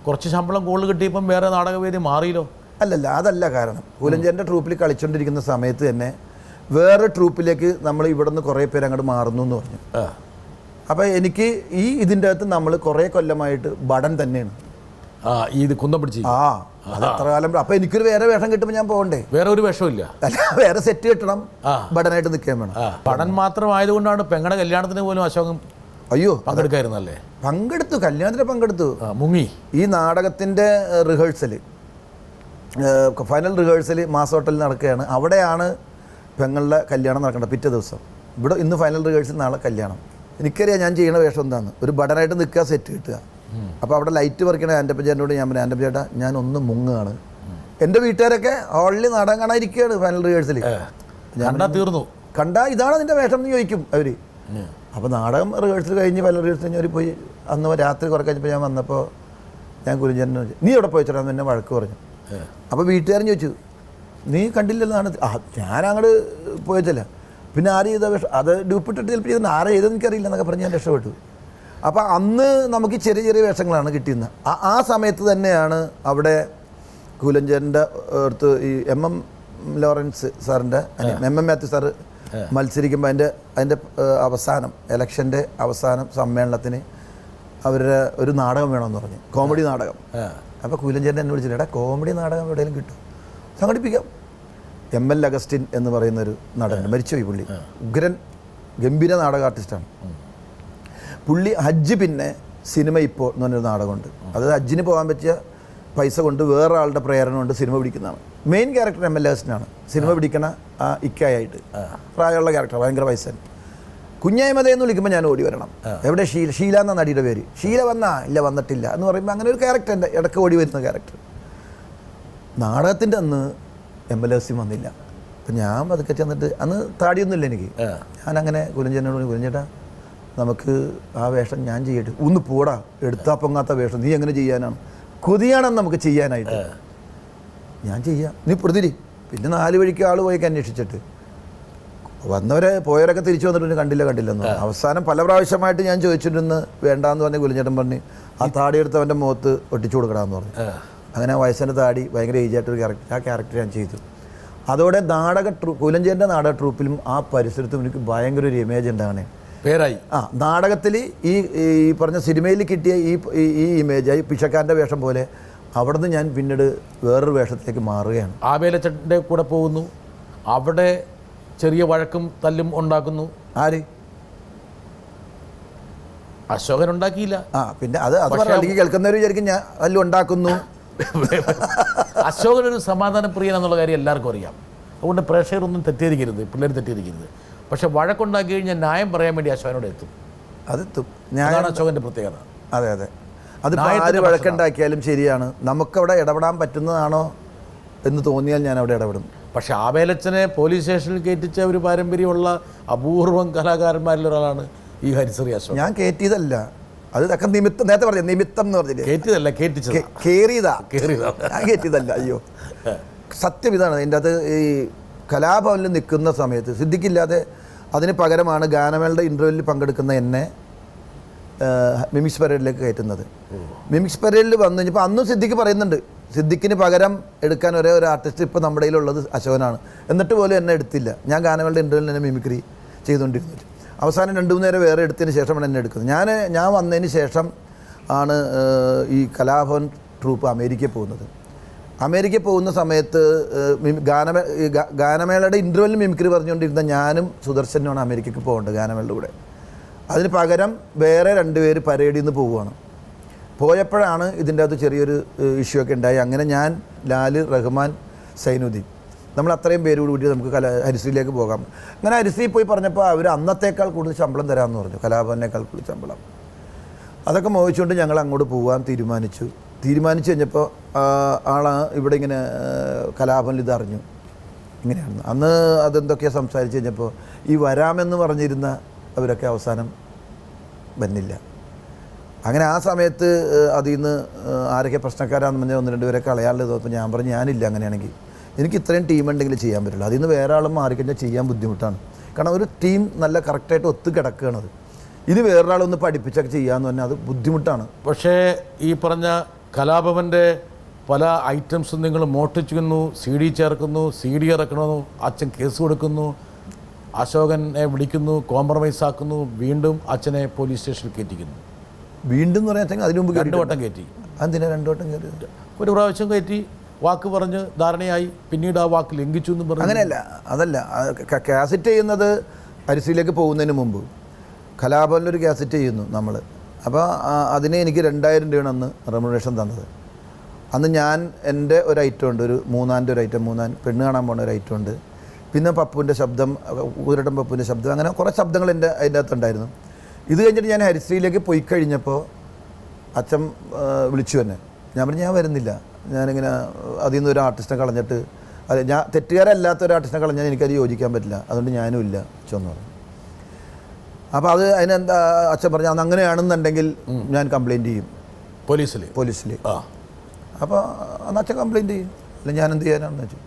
കുറച്ച് ശമ്പളം കൂടുതൽ കിട്ടിയപ്പം വേറെ നാടകവേദി മാറിയല്ലോ. അല്ലല്ല, അതല്ല കാരണം. കൂലഞ്ചേട്ടൻ്റെ ട്രൂപ്പിൽ കളിച്ചുകൊണ്ടിരിക്കുന്ന സമയത്ത് തന്നെ വേറെ ട്രൂപ്പിലേക്ക് നമ്മൾ ഇവിടെ നിന്ന് കുറേ പേര് അങ്ങോട്ട് മാറുന്നു എന്ന് പറഞ്ഞു. അപ്പോൾ എനിക്ക് ഇതിൻ്റെ അകത്ത് നമ്മൾ കുറേ കൊല്ലമായിട്ട് ബടൻ തന്നെയാണ്. ഇത് കുന്തം പിടിച്ച് അത് അത്ര കാലം. അപ്പോൾ എനിക്കൊരു വേറെ വേഷം കിട്ടുമ്പോൾ ഞാൻ പോകണ്ടേ? വേറെ ഒരു വേഷമില്ല, അല്ല വേറെ സെറ്റ് കിട്ടണം, ബടനായിട്ട് നിൽക്കാൻ വേണം. ബടൻ മാത്രമായതുകൊണ്ടാണ് പെങ്ങളുടെ കല്യാണത്തിന് പോലും അശോകം പങ്കെടുക്കായിരുന്നല്ലേ? പങ്കെടുത്തു, കല്യാണത്തിന് പങ്കെടുത്തു, മുങ്ങി. ഈ നാടകത്തിൻ്റെ റിഹേഴ്സൽ, ഫൈനൽ റിഹേഴ്സൽ മാസ് ഹോട്ടലിൽ നടക്കുകയാണ്. അവിടെയാണ് പെങ്ങളുടെ കല്യാണം നടക്കേണ്ടത് പിറ്റേ ദിവസം. ഇവിടെ ഇന്ന് ഫൈനൽ റിഹേഴ്സൽ, നാളെ കല്യാണം. എനിക്കറിയാം ഞാൻ ചെയ്യണ വേഷം എന്താണെന്ന്. ഒരു ബടനായിട്ട് നിൽക്കുക, സെറ്റ് കിട്ടുക. അപ്പോൾ അവിടെ ലൈറ്റ് വർക്കണ ആൻ്റപ്പൻ ചേട്ടനോട് ഞാൻ പറഞ്ഞു, ആൻ്റപ്പൻ ചേട്ടാ ഞാൻ ഒന്ന് മുങ്ങുകയാണ്. എൻ്റെ വീട്ടുകാരൊക്കെ ഹാളിൽ നാടകം കാണാതിരിക്കുകയാണ് ഫൈനൽ റിഹേഴ്സൽ. ഞാൻ തീർന്നു കണ്ടാ ഇതാണ് നിൻ്റെ വേഷം എന്ന് ചോദിക്കും അവർ. അപ്പോൾ നാടകം റിഹേഴ്സൽ കഴിഞ്ഞ് ഫൈനൽ റിഹേഴ്സൽ കഴിഞ്ഞ് അവർ പോയി. അന്ന് രാത്രി കുറേ കഴിഞ്ഞപ്പോൾ ഞാൻ വന്നപ്പോൾ ഞാൻ കുലിഞ്ചേട്ടനെ ചോദിച്ചു, നീ എവിടെ പോയി ചേട്ടാ? എന്നെ വഴക്ക് പറഞ്ഞു. അപ്പോൾ വീട്ടുകാരൻ ചോദിച്ചു, നീ കണ്ടില്ലല്ലോ നാടകത്തിൽ? ഞാൻ അങ്ങോട്ട് പോയച്ചല്ല. പിന്നെ ആര് ചെയ്ത വേഷം അത് ഡ്യൂപ്പിട്ടിട്ട് ചിലപ്പോൾ ചെയ്തിട്ട് ആരെ ചെയ്തെന്ന് എനിക്കറിയില്ല എന്നൊക്കെ പറഞ്ഞ് ഞാൻ രക്ഷപ്പെട്ടു. അപ്പോൾ അന്ന് നമുക്ക് ചെറിയ ചെറിയ വേഷങ്ങളാണ് കിട്ടിയിരുന്നത്. ആ സമയത്ത് തന്നെയാണ് അവിടെ കൂലഞ്ചേരൻ്റെ അടുത്ത് ഈ MM ലോറൻസ് സാറിൻ്റെ MM മാത്യു സാറ് മത്സരിക്കുമ്പോൾ അതിൻ്റെ അവസാനം ഇലക്ഷൻ്റെ അവസാനം സമ്മേളനത്തിന് അവരുടെ ഒരു നാടകം വേണമെന്ന് പറഞ്ഞു, കോമഡി നാടകം. അപ്പോൾ കൂലഞ്ചേരൻ എന്നെ വിളിച്ചില്ല, എടാ കോമഡി നാടകം എവിടെയെങ്കിലും കിട്ടും, സംഘടിപ്പിക്കാം. ML അഗസ്റ്റിൻ എന്ന് പറയുന്നൊരു നടൻ, മരിച്ചുപോയി പുള്ളി. ഉഗ്രൻ ഗംഭീര നാടക ആർട്ടിസ്റ്റാണ് പുള്ളി. ഹജ്ജ് പിന്നെ സിനിമ ഇപ്പോൾ എന്ന് പറഞ്ഞൊരു നാടകമുണ്ട്. അത് ഹജ്ജിന് പോകാൻ പറ്റിയ പൈസ കൊണ്ട് വേറെ ആളുടെ പ്രേരണ കൊണ്ട് സിനിമ പിടിക്കുന്നതാണ്. മെയിൻ ക്യാരക്ടർ ML അഗസ്റ്റിനാണ്. സിനിമ പിടിക്കണ ഇക്കായിട്ട് പ്രായമുള്ള ക്യാരക്ടർ, ഭയങ്കര പൈസ. കുഞ്ഞായി മതയെന്ന് വിളിക്കുമ്പോൾ ഞാൻ ഓടി വരണം. എവിടെ ഷീല എന്ന നടിയുടെ പേര്. ഷീല വന്നാ ഇല്ല, വന്നിട്ടില്ല എന്ന് പറയുമ്പോൾ അങ്ങനെ ഒരു ക്യാരക്ടർ എൻ്റെ ഇടയ്ക്ക് ഓടി വരുന്ന ക്യാരക്ടർ. നാടകത്തിൻ്റെ അന്ന് ML അഗസ്റ്റിൻ വന്നില്ല. അപ്പം ഞാൻ പതുക്കെ ചെന്നിട്ട്, അന്ന് താടിയൊന്നുമില്ല എനിക്ക്. ഞാനങ്ങനെ കുലഞ്ചേട്ടനോട്, കുലഞ്ചേട്ടാ നമുക്ക് ആ വേഷം ഞാൻ ചെയ്യട്ടെ. ഒന്ന് പോടാ, എടുത്താൽ പൊങ്ങാത്ത വേഷം നീ എങ്ങനെ ചെയ്യാനാണ്? കൊതിയാണെന്ന് നമുക്ക് ചെയ്യാനായിട്ട്. ഞാൻ ചെയ്യാം, നീ പ്രതിരി. പിന്നെ 4 വഴിക്ക് ആൾ പോയി അന്വേഷിച്ചിട്ട് വന്നവരെ പോയവരൊക്കെ തിരിച്ചു വന്നിട്ട് കണ്ടില്ലെന്ന്. അവസാനം പല പ്രാവശ്യമായിട്ട് ഞാൻ ചോദിച്ചിട്ടിരുന്ന് വേണ്ടാന്ന് പറഞ്ഞ് കുലഞ്ചേട്ടൻ പറഞ്ഞ് ആ താടി എടുത്ത് അവൻ്റെ മുഖത്ത് ഒട്ടിച്ചു കൊടുക്കണമെന്ന് പറഞ്ഞു. അങ്ങനെ വയസ്സിൻ്റെ താടി, ഭയങ്കര ഏജായിട്ടൊരു ക്യാരക്ടർ, ആ ക്യാരക്ടർ ഞാൻ ചെയ്തു. അതോടെ കുലഞ്ചേരൻ്റെ നാടക ട്രൂപ്പിലും ആ പരിസരത്തും എനിക്ക് ഭയങ്കര ഒരു ഇമേജ് ഉണ്ടാകണേ. പേരായി. നാടകത്തിൽ ഈ പറഞ്ഞ സിനിമയിൽ കിട്ടിയ ഈ ഇമേജായി പിച്ചക്കാരൻ്റെ വേഷം പോലെ അവിടെ നിന്ന് ഞാൻ പിന്നീട് വേറൊരു വേഷത്തിലേക്ക് മാറുകയാണ്. ആബേലച്ചൻ്റെ കൂടെ പോകുന്നു, അവിടെ ചെറിയ വഴക്കും തല്ലും ഉണ്ടാക്കുന്നു. ആര്? അശോകൻ ഉണ്ടാക്കിയില്ല. പിന്നെ അത് അല്ലെങ്കിൽ കേൾക്കുന്നവർ വിചാരിക്കും ഞാൻ തല്ലും ഉണ്ടാക്കുന്നു. അശോകൻ ഒരു സമാധാന പ്രിയൻ എന്നുള്ള കാര്യം എല്ലാവർക്കും അറിയാം. അതുകൊണ്ട് പ്രേക്ഷകരൊന്നും തെറ്റിദ്ധരിക്കരുത്, പിള്ളേർ തെറ്റിദ്ധരിക്കരുത്. പക്ഷെ വഴക്കുണ്ടാക്കി കഴിഞ്ഞാൽ ന്യായം പറയാൻ വേണ്ടി അശോകനോട് എത്തും. അതെത്തും. അതാണ് അശോകൻ്റെ പ്രത്യേകത. അതെ അതെ. അത് ആര് വഴക്കുണ്ടാക്കിയാലും ശരിയാണ്, നമുക്കവിടെ ഇടപെടാൻ പറ്റുന്നതാണോ എന്ന് തോന്നിയാൽ ഞാൻ അവിടെ ഇടപെടും. പക്ഷെ ആബേലച്ചനെ പോലീസ് സ്റ്റേഷനിൽ കയറ്റിച്ച ഒരു പാരമ്പര്യമുള്ള അപൂർവം കലാകാരന്മാരിൽ ഒരാളാണ് ഈ ഹരിശ്രീ അശോകൻ. ഞാൻ കയറ്റിയതല്ല, അത് ഒക്കെ നിമിത്തം. നേരത്തെ പറഞ്ഞ നിമിത്തം എന്ന് പറഞ്ഞില്ലേ? കയറ്റിയതല്ല, കയറ്റിച്ചത്. കയറിയതാ. ഞാൻ കയറ്റിയതല്ല. അയ്യോ, സത്യം ഇതാണ്. അതിൻ്റെ അത് ഈ കലാഭവനിൽ നിൽക്കുന്ന സമയത്ത് സിദ്ദിഖില്ലാതെ അതിന് പകരമാണ് ഗാനമേളയുടെ ഇൻ്റർവ്യൂവിൽ പങ്കെടുക്കുന്ന എന്നെ മിമിക്സ് പരേഡിലേക്ക് കയറ്റുന്നത്. മിമിക്സ് പരേഡിൽ വന്നു കഴിഞ്ഞപ്പോൾ അന്നും സിദ്ദിഖ് പറയുന്നുണ്ട്, സിദ്ദിഖിന് പകരം എടുക്കാൻ ഒരേ ഒരു ആർട്ടിസ്റ്റ് ഇപ്പോൾ നമ്മുടെ കയ്യിലുള്ളത് അശോകനാണ്. എന്നിട്ട് പോലും എന്നെ എടുത്തില്ല. ഞാൻ ഗാനമേളയുടെ ഇൻ്റർവ്യൂവിൽ തന്നെ മിമിക്രി ചെയ്തുകൊണ്ടിരുന്നത്. അവസാനം 2-3 നേരം വേറെ എടുത്തതിന് ശേഷമാണ് എന്നെ എടുക്കുന്നത്. ഞാൻ വന്നതിന് ശേഷം ആണ് ഈ കലാഭവൻ ട്രൂപ്പ് അമേരിക്കയിൽ പോകുന്നത്. അമേരിക്കയിൽ പോകുന്ന സമയത്ത് ഗാനമേളയുടെ ഇൻ്റർവ്യൂവിൽ മിമിക്രി പറഞ്ഞുകൊണ്ടിരുന്ന ഞാനും സുദർശനുമാണ് അമേരിക്കയ്ക്ക് പോകേണ്ടത് ഗാനമേളയുടെ കൂടെ. അതിന് പകരം വേറെ 2 പേര് പരേഡിൽ നിന്ന് പോവുകയാണ്. പോയപ്പോഴാണ് ഇതിൻ്റെ അകത്ത് ചെറിയൊരു ഇഷ്യൂ ഒക്കെ ഉണ്ടായി. അങ്ങനെ ഞാൻ, ലാല്, റഹ്മാൻ, സൈനുദ്ദീൻ, നമ്മൾ അത്രയും പേര് കൂടി നമുക്ക് ഹരിശ്രീയിലേക്ക് പോകാം. അങ്ങനെ ഹരിശ്രീ പോയി പറഞ്ഞപ്പോൾ അവർ അന്നത്തേക്കാൾ കൂടുതൽ ശമ്പളം തരാമെന്ന് പറഞ്ഞു, കലാഭവനേക്കാൾ കൂടുതൽ ശമ്പളം. അതൊക്കെ മോഹിച്ചുകൊണ്ട് ഞങ്ങൾ അങ്ങോട്ട് പോകാൻ തീരുമാനിച്ചു കഴിഞ്ഞപ്പോൾ ഇവിടെ ഇങ്ങനെ കലാഭവനിൽ ഇതറിഞ്ഞു ഇങ്ങനെയാണ്. അന്ന് അതെന്തൊക്കെയാണ് സംസാരിച്ച് കഴിഞ്ഞപ്പോൾ ഈ വരാമെന്ന് പറഞ്ഞിരുന്ന അവരൊക്കെ അവസാനം വന്നില്ല. അങ്ങനെ ആ സമയത്ത് അതിൽ നിന്ന് ആരൊക്കെ പ്രശ്നക്കാരാണെന്ന് പറഞ്ഞാൽ 1-2 പേരെ കളയാനുള്ളത് തോന്നുമ്പോൾ ഞാൻ പറഞ്ഞു, ഞാനില്ല, അങ്ങനെയാണെങ്കിൽ എനിക്ക് ഇത്രയും ടീം ഉണ്ടെങ്കിൽ ചെയ്യാൻ പറ്റുള്ളൂ. അതിൽ നിന്ന് വേറെ ആളും മാറിക്കഴിഞ്ഞാൽ ചെയ്യാൻ ബുദ്ധിമുട്ടാണ്. കാരണം ഒരു ടീം നല്ല കറക്റ്റായിട്ട് ഒത്തു കിടക്കുകയാണത്. ഇത് വേറൊരാളൊന്ന് പഠിപ്പിച്ചൊക്കെ ചെയ്യാമെന്ന് പറഞ്ഞാൽ അത് ബുദ്ധിമുട്ടാണ്. പക്ഷേ ഈ പറഞ്ഞ കലാഭവൻ്റെ പല ഐറ്റംസും നിങ്ങൾ മോഷ്ടിക്കുന്നു, CD ചേർക്കുന്നു, CD ഇറക്കണമെന്നു അച്ഛൻ കേസ് കൊടുക്കുന്നു, അശോകനെ വിളിക്കുന്നു, കോംപ്രമൈസ് ആക്കുന്നു, വീണ്ടും അച്ഛനെ പോലീസ് സ്റ്റേഷനിൽ കയറ്റിക്കുന്നു. വീണ്ടും എന്ന് പറയാൻ അതിന് മുമ്പ് 2 വട്ടം കയറ്റി. അതിനാ 2 വട്ടം കയറി? ഒരു പ്രാവശ്യം കയറ്റി, വാക്ക് പറഞ്ഞ് ധാരണയായി, പിന്നീട് ആ വാക്ക് ലംഘിച്ചു എന്ന് പറഞ്ഞു. അങ്ങനെയല്ല, അതല്ല. കാസറ്റ് ചെയ്യുന്നത് ഹരിശ്രീയിലേക്ക് പോകുന്നതിന് മുമ്പ് കലാഭവനിലൊരു കാസറ്റ് ചെയ്യുന്നു നമ്മൾ. അപ്പോൾ അതിന് എനിക്ക് 2000 രൂപയാണ് അന്ന് റെമ്യൂണറേഷൻ തന്നത്. അന്ന് ഞാൻ എൻ്റെ ഒരു ഐറ്റം ഉണ്ട്, ഒരു മൂന്നാൻ്റെ ഒരു ഐറ്റം, പെണ്ണ് കാണാൻ പോകുന്ന ഒരു ഐറ്റം ഉണ്ട്. പിന്നെ പപ്പുവിൻ്റെ ശബ്ദം, കുതിരട്ടൻ പപ്പുവിൻ്റെ ശബ്ദം, അങ്ങനെ കുറേ ശബ്ദങ്ങൾ അതിൻ്റെ അകത്തുണ്ടായിരുന്നു. ഇത് കഴിഞ്ഞിട്ട് ഞാൻ ഹരിശ്രീയിലേക്ക് പോയി കഴിഞ്ഞപ്പോൾ അച്ഛൻ വിളിച്ചു തന്നെ. ഞാൻ പറഞ്ഞു, ഞാൻ വരുന്നില്ല, ഞാനിങ്ങനെ അതിൽ നിന്ന് ഒരു ആർട്ടിസ്റ്റിനെ കളഞ്ഞിട്ട്, അതെ, ഞാൻ തെറ്റുകാരല്ലാത്ത ഒരു ആർട്ടിസ്റ്റിനെ കളഞ്ഞാൽ എനിക്കത് യോജിക്കാൻ പറ്റില്ല, അതുകൊണ്ട് ഞാനും ഇല്ല അച്ഛൻ പറഞ്ഞു. അപ്പോൾ അത് അതിനെന്താ അച്ഛൻ പറഞ്ഞു, അത് അങ്ങനെയാണെന്നുണ്ടെങ്കിൽ ഞാൻ കംപ്ലയിൻറ്റ് ചെയ്യും പോലീസിൽ. അപ്പോൾ അന്ന് അച്ഛൻ കംപ്ലയിൻറ്റ് ചെയ്യും, അല്ല ഞാൻ എന്ത് ചെയ്യാനാണെന്ന് വെച്ചു.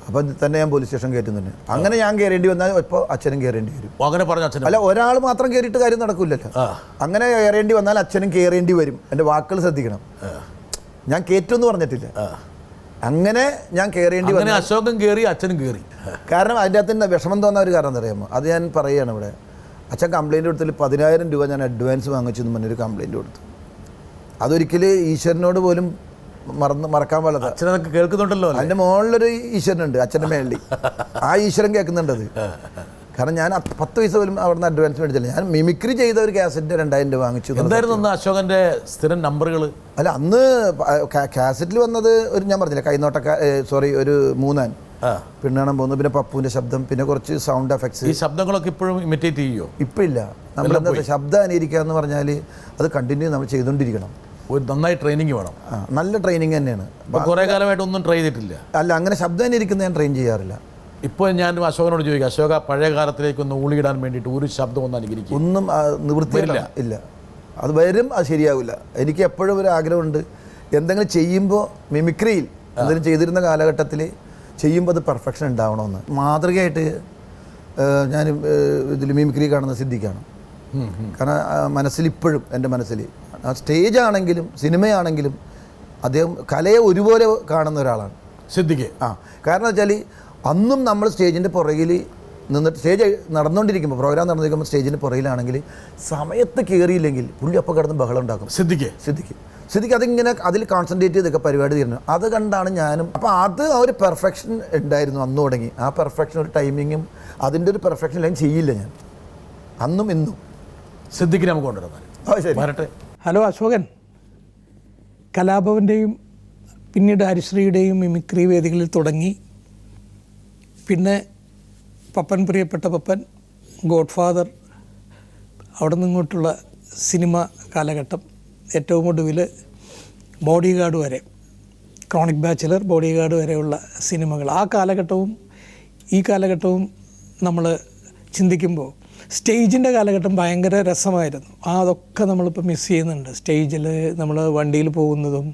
അപ്പം തന്നെ ഞാൻ പോലീസ് സ്റ്റേഷൻ കയറ്റുന്നുണ്ട്. അങ്ങനെ ഞാൻ കയറേണ്ടി വന്നാൽ ഇപ്പോൾ അച്ഛനും കയറേണ്ടി വരും. അങ്ങനെ പറഞ്ഞു അച്ഛൻ. അല്ല, ഒരാൾ മാത്രം കയറിയിട്ട് കാര്യം നടക്കില്ലല്ലോ. അങ്ങനെ കയറേണ്ടി വന്നാൽ അച്ഛനും കയറേണ്ടി വരും. എൻ്റെ വാക്കുകൾ ശ്രദ്ധിക്കണം. ഞാൻ കയറ്റുമെന്ന് പറഞ്ഞിട്ടില്ല, അങ്ങനെ ഞാൻ കയറേണ്ടി വന്നു. അശോകൻ കയറി, അച്ഛനും കയറി. കാരണം അതിൻ്റെ അകത്ത് വിഷമം തോന്നാൻ ഒരു കാരണം അറിയാമോ? അത് ഞാൻ പറയുകയാണ് ഇവിടെ. അച്ഛൻ കംപ്ലയിൻറ്റ് കൊടുത്തതിൽ 10,000 രൂപ ഞാൻ അഡ്വാൻസ് വാങ്ങിച്ചു എന്ന് പറഞ്ഞൊരു കംപ്ലയിൻറ്റ് കൊടുത്തു. അതൊരിക്കലും ഈശ്വരനോട് പോലും മറക്കാൻ പാടില്ല. അച്ഛനൊക്കെ കേൾക്കുന്നുണ്ടല്ലോ. അതിൻ്റെ മുകളിലൊരു ഈശ്വരനുണ്ട്, അച്ഛൻ്റെ മേളിൽ. ആ ഈശ്വരൻ കേൾക്കുന്നുണ്ടത്. കാരണം ഞാൻ 10 പൈസ പോലും അവിടെ നിന്ന് അഡ്വാൻസ് മേടിച്ചില്ല. ഞാൻ മിമിക്രി ചെയ്ത ഒരു കാസറ്റ് 2000 രൂപ വാങ്ങിച്ചു. എന്തായിരുന്നു അശോകൻ്റെ സ്ഥിരം നമ്പറുകൾ? അല്ല, അന്ന് കാസറ്റിൽ വന്നത് ഒരു, ഞാൻ പറഞ്ഞില്ല, ഒരു മൂന്നാൻ, പെണ്ണ് കാണാൻ പോകുന്നു, പിന്നെ പപ്പുവിൻ്റെ ശബ്ദം, പിന്നെ കുറച്ച് സൗണ്ട് എഫക്ട്സ്. ഈ ശബ്ദങ്ങളൊക്കെ ഇപ്പോഴും ഇമിറ്റേറ്റ് ചെയ്യുമോ? ഇപ്പം ഇല്ല. നമ്മളെന്താ ശബ്ദം അനുകരിക്കുക എന്ന് പറഞ്ഞാൽ അത് കണ്ടിന്യൂ നമ്മൾ ചെയ്തുകൊണ്ടിരിക്കണം. ഒരു നന്നായി ട്രെയിനിങ് വേണം. നല്ല ട്രെയിനിങ് തന്നെയാണ്. കുറേ കാലമായിട്ട് ഒന്നും ട്രൈ ചെയ്തിട്ടില്ല. അല്ല, അങ്ങനെ ശബ്ദം അനുകരിക്കുന്ന ഞാൻ ട്രെയിൻ ചെയ്യാറില്ല. ഇപ്പോൾ ഞാൻ അശോകനോട് ചോദിക്കാം, അശോക പഴയ കാലത്തിലേക്കൊന്ന് ഊളിയിടാൻ വേണ്ടിയിട്ട് ഒരു ശബ്ദം ഒന്നും അനുകരിക്കും? ഒന്നും നിവൃത്തിയില്ല. ഇല്ല, അത് വരും, അത് ശരിയാവില്ല. എനിക്ക് എപ്പോഴും ഒരു ആഗ്രഹമുണ്ട്, എന്തെങ്കിലും ചെയ്യുമ്പോൾ മിമിക്രിയിൽ എന്തെങ്കിലും ചെയ്തിരുന്ന കാലഘട്ടത്തിൽ ചെയ്യുമ്പോൾ അത് പെർഫെക്ഷൻ ഉണ്ടാവണമെന്ന്. മാതൃകയായിട്ട് ഞാൻ ഇതിൽ മിമിക്രി കാണുന്ന സിദ്ദിഖാണ്. കാരണം മനസ്സിലിപ്പോഴും എൻ്റെ മനസ്സിൽ സ്റ്റേജാണെങ്കിലും സിനിമയാണെങ്കിലും അദ്ദേഹം കലയെ ഒരുപോലെ കാണുന്ന ഒരാളാണ് സിദ്ദിഖ്. കാരണം വെച്ചാൽ അന്നും നമ്മൾ സ്റ്റേജിൻ്റെ പുറകിൽ നിന്നിട്ട് സ്റ്റേജ് നടന്നുകൊണ്ടിരിക്കുമ്പോൾ പ്രോഗ്രാം നടന്നുകൊണ്ടിരിക്കുമ്പോൾ സ്റ്റേജിന് പുറയിലാണെങ്കിൽ സമയത്ത് കയറിയില്ലെങ്കിൽ പുള്ളി അപ്പോൾ കിടന്ന് ബഹളം ഉണ്ടാക്കും. സിദ്ദിഖ് അതിങ്ങനെ അതിൽ കോൺസെൻട്രേറ്റ് ചെയ്തൊക്കെ പരിപാടി തീരുന്നു. അത് കണ്ടാണ് ഞാനും. അപ്പോൾ അത് ആ ഒരു പെർഫെക്ഷൻ ഉണ്ടായിരുന്നു അന്ന് തുടങ്ങി. ആ പെർഫെക്ഷൻ ഒരു ടൈമിങ്ങും അതിൻ്റെ ഒരു പെർഫെക്ഷൻ ലൈൻ ചെയ്യില്ല ഞാൻ അന്നും ഇന്നും. സിദ്ദിഖിനെ നമുക്ക് കൊണ്ടുവരാം. ഹലോ അശോകൻ, കലാഭവൻ്റെയും പിന്നീട് ഹരിശ്രീയുടെയും മിമിക്രി വേദികളിൽ തുടങ്ങി. പിന്നെ പപ്പൻ, പ്രിയപ്പെട്ട പപ്പൻ, ഗോഡ് ഫാദർ, അവിടെ നിന്നിങ്ങോട്ടുള്ള സിനിമ കാലഘട്ടം, ഏറ്റവും ഒടുവിൽ ബോഡി ഗാർഡ് വരെ, ക്രോണിക് ബാച്ചിലർ, ബോഡി ഗാർഡ് വരെയുള്ള സിനിമകൾ. ആ കാലഘട്ടവും ഈ കാലഘട്ടവും നമ്മൾ ചിന്തിക്കുമ്പോൾ സ്റ്റേജിൻ്റെ കാലഘട്ടം ഭയങ്കര രസമായിരുന്നു. അതൊക്കെ നമ്മളിപ്പോൾ മിസ് ചെയ്യുന്നുണ്ട്. സ്റ്റേജിൽ നമ്മൾ വണ്ടിയിൽ പോകുന്നതും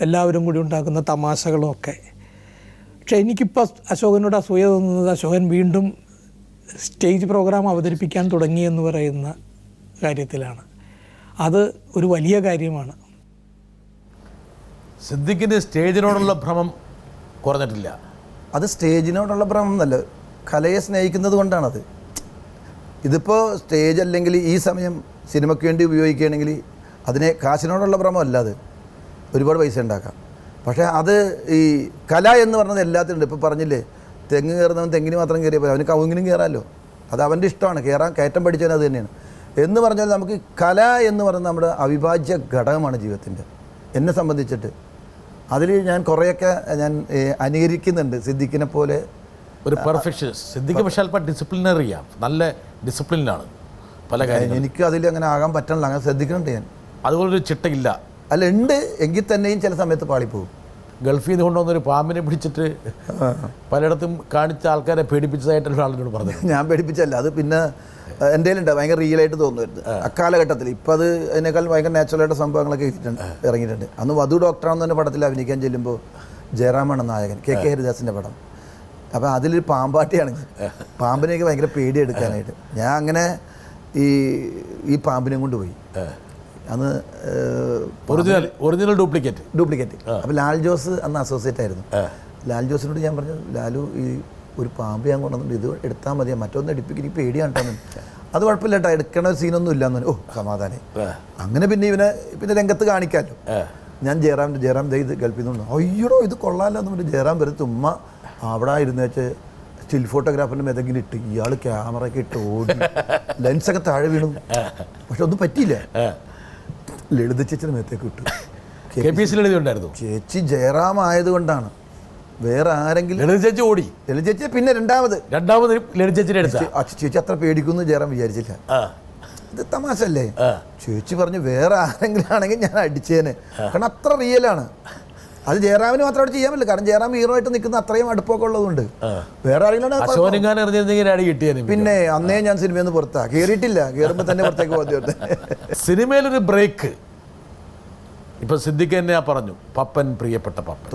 എല്ലാവരും കൂടി ഉണ്ടാക്കുന്ന തമാശകളും ഒക്കെ. പക്ഷേ എനിക്കിപ്പോൾ അശോകനോട് അസൂയ തോന്നുന്നത് അശോകൻ വീണ്ടും സ്റ്റേജ് പ്രോഗ്രാം അവതരിപ്പിക്കാൻ തുടങ്ങി എന്ന് പറയുന്ന കാര്യത്തിലാണ്. അത് ഒരു വലിയ കാര്യമാണ്. സിദ്ദിഖിന് സ്റ്റേജിനോടുള്ള ഭ്രമം കുറഞ്ഞിട്ടില്ല. അത് സ്റ്റേജിനോടുള്ള ഭ്രമം എന്നല്ല, കലയെ സ്നേഹിക്കുന്നത് കൊണ്ടാണത്. ഇതിപ്പോൾ സ്റ്റേജ് അല്ലെങ്കിൽ ഈ സമയം സിനിമയ്ക്ക് വേണ്ടി ഉപയോഗിക്കുകയാണെങ്കിൽ അതിനെ കാശിനോടുള്ള ഭ്രമം അല്ല, അത് ഒരുപാട് പൈസ ഉണ്ടാക്കാം. പക്ഷേ അത് ഈ കല എന്ന് പറഞ്ഞത് എല്ലാത്തിനും ഉണ്ട്. ഇപ്പോൾ പറഞ്ഞില്ലേ, തെങ്ങ് കയറുന്നവൻ തെങ്ങിന് മാത്രം കയറിയപ്പോൾ അവന് കവുങ്ങിനും കയറാമല്ലോ. അത് അവൻ്റെ ഇഷ്ടമാണ്, കയറ്റം പഠിച്ചവൻ അത് തന്നെയാണ്. എന്ന് പറഞ്ഞാൽ നമുക്ക് കല എന്ന് പറയുന്നത് നമ്മുടെ അവിഭാജ്യ ഘടകമാണ് ജീവിതത്തിൻ്റെ. എന്നെ സംബന്ധിച്ചിട്ട് അതിൽ ഞാൻ കുറേയൊക്കെ ഞാൻ അനുകരിക്കുന്നുണ്ട് സിദ്ദിഖിനെ പോലെ ഒരു പെർഫെക്ഷനിസ്റ്റ്. സിദ്ദിഖ് പക്ഷേ അല്പം ഡിസിപ്ലിനറിയാണ്, നല്ല ഡിസിപ്ലിനാണ് പല കാര്യങ്ങളും. എനിക്ക് അതിൽ അങ്ങനെ ആകാൻ പറ്റണില്ല, അങ്ങനെ ശ്രദ്ധിക്കുന്നുണ്ട് ഞാൻ. അതുപോലൊരു ചിട്ടയില്ല. അല്ല, ഉണ്ട് എങ്കിൽ തന്നെയും ചില സമയത്ത് പാളിപ്പോകും. ഗൾഫിൽ നിന്ന് കൊണ്ടുവന്നൊരു പാമ്പിനെ പിടിച്ചിട്ട് പലയിടത്തും കാണിച്ച ആൾക്കാരെ പേടിപ്പിച്ചതായിട്ടൊരു ആളിനോട് പറഞ്ഞു. ഞാൻ പേടിപ്പിച്ചല്ല, അത് പിന്നെ എൻ്റെ കയ്യിലുണ്ട്, ഭയങ്കര റിയലായിട്ട് തോന്നുമായിരുന്നു അക്കാലഘട്ടത്തിൽ. ഇപ്പം അത് അതിനേക്കാൾ ഭയങ്കര നാച്ചുറലായിട്ട് സംഭവങ്ങളൊക്കെ ഇറങ്ങിയിട്ടുണ്ട്. അന്ന് വധു ഡോക്ടറാണെന്ന് തന്നെ പടത്തിൽ അഭിനയിക്കാൻ ചെല്ലുമ്പോൾ ജയറാമാണ് നായകൻ, കെ ഹരിദാസിൻ്റെ പടം. അപ്പോൾ അതിലൊരു പാമ്പാട്ടിയാണ്. പാമ്പിനെയൊക്കെ ഭയങ്കര പേടിയെടുക്കാനായിട്ട് ഞാൻ അങ്ങനെ ഈ പാമ്പിനെ കൊണ്ട് പോയി. അന്ന് ഒറിജിനൽ ഡ്യൂപ്ലിക്കേറ്റ്. അപ്പോൾ ലാൽ ജോസ് അന്ന് അസോസിയേറ്റ് ആയിരുന്നു. ലാൽ ജോസിനോട് ഞാൻ പറഞ്ഞു, ലാലു ഈ ഒരു പാമ്പ് ഞാൻ കൊണ്ടുവന്നിട്ട് ഇത് എടുത്താൽ മതിയാ, മറ്റൊന്ന് എടുപ്പിക്ക്, എനിക്ക് പേടിയാണ് കേട്ടോ. അത് കുഴപ്പമില്ല കേട്ടോ, എടുക്കണ സീനൊന്നും ഇല്ലയെന്ന് പറഞ്ഞു. ഓ സമാധാനം. അങ്ങനെ പിന്നെ രംഗത്ത് കാണിക്കാമല്ലോ. ഞാൻ ജയറാം ഇത് ഗൾഫിൽ നിന്ന് അയ്യോ ഇത് കൊള്ളാമല്ലോ എന്ന് പറഞ്ഞ് ജയറാം വരുത്ത് ഉമ്മ അവിടെ ഇരുന്ന് വെച്ച് സ്റ്റിൽ ഫോട്ടോഗ്രാഫറിൻ്റെ മെതെങ്കിലും ഇട്ട് ഇയാൾ ക്യാമറയൊക്കെ ഇട്ട് ഓടി, ലെൻസൊക്കെ താഴെ വീണു. പക്ഷെ ഒന്നും പറ്റിയില്ല. ലളിത ചേച്ചിയുടെ മേത്തേക്ക് ഇട്ടു. ചേച്ചി ജയറാം ആയതുകൊണ്ടാണ്, വേറെ ആരെങ്കിലും. ലളിത ചേച്ചി ഓടി. ലളിത ചേച്ചി പിന്നെ രണ്ടാമത് ലളിത ചേച്ചി അത്ര പേടിക്കുന്നു ജയറാം വിചാരിച്ചില്ല. ഇത് തമാശ അല്ലേ? ചേച്ചി പറഞ്ഞു വേറെ ആരെങ്കിലും ആണെങ്കിൽ ഞാൻ അടിച്ചേനെ, കാരണം അത്ര റിയലാണ്. അത് ജയറാമിന് മാത്രം അവിടെ ചെയ്യാൻ പറ്റില്ല, കാരണം ജയറാം ഹീറോ ആയിട്ട് നിൽക്കുന്ന അത്രയും അടുപ്പമൊക്കെ ഉള്ളതുകൊണ്ട്. വേറെ ആരെങ്കിലും പിന്നെ അന്നേ ഞാൻ സിനിമയിൽ നിന്ന് പുറത്താ കയറിയിട്ടില്ല, കയറുമ്പോൾ തന്നെ പുറത്തേക്ക് പോകുന്നത്. സിനിമയിലൊരു ബ്രേക്ക് ഇപ്പം സിദ്ദിഖ് തന്നെ പറഞ്ഞു, പപ്പൻ, പ്രിയപ്പെട്ട പപ്പൻ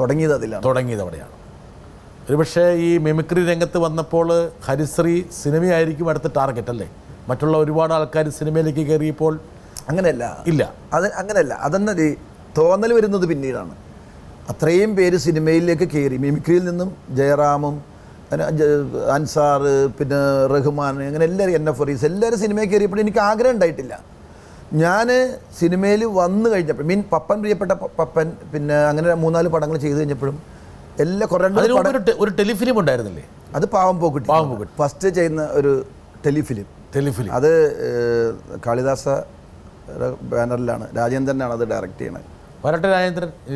തുടങ്ങിയത് അവിടെയാണ്. ഒരുപക്ഷെ ഈ മിമിക്രി രംഗത്ത് വന്നപ്പോൾ ഹരിശ്രീ സിനിമയായിരിക്കും അടുത്ത ടാർഗറ്റ് അല്ലേ? മറ്റുള്ള ഒരുപാട് ആൾക്കാർ സിനിമയിലേക്ക് കയറിയപ്പോൾ അങ്ങനെയല്ല. അങ്ങനെയല്ല, അതെന്നൊരു തോന്നൽ വരുന്നത് പിന്നീടാണ്. അത്രയും പേര് സിനിമയിലേക്ക് കയറി, മിമിക്രിയിൽ നിന്നും ജയറാമും അൻസാർ, പിന്നെ റഹ്മാൻ, അങ്ങനെ എല്ലാവരും, എൻ എഫ് ഫറീസ്, എല്ലാവരും സിനിമയിൽ കയറിയപ്പോൾ എനിക്ക് ആഗ്രഹം ഉണ്ടായിട്ടില്ല. ഞാൻ സിനിമയിൽ വന്നു കഴിഞ്ഞപ്പോൾ പപ്പൻ, പ്രിയപ്പെട്ട പപ്പൻ, പിന്നെ അങ്ങനെ 3-4 പടങ്ങൾ ചെയ്ത് കഴിഞ്ഞപ്പോഴും എല്ലാ കുറേ ഒരു ടെലിഫിലിം ഉണ്ടായിരുന്നില്ലേ? അത് പാവം പോക്കുട്ടി ഫസ്റ്റ് ചെയ്യുന്ന ഒരു ടെലിഫിലിം. അത് കാളിദാസ ബാനറിലാണ്, രാജേന്ദ്രനാണ് അത് ഡയറക്റ്റ് ചെയ്യണത്. വരട്ടെ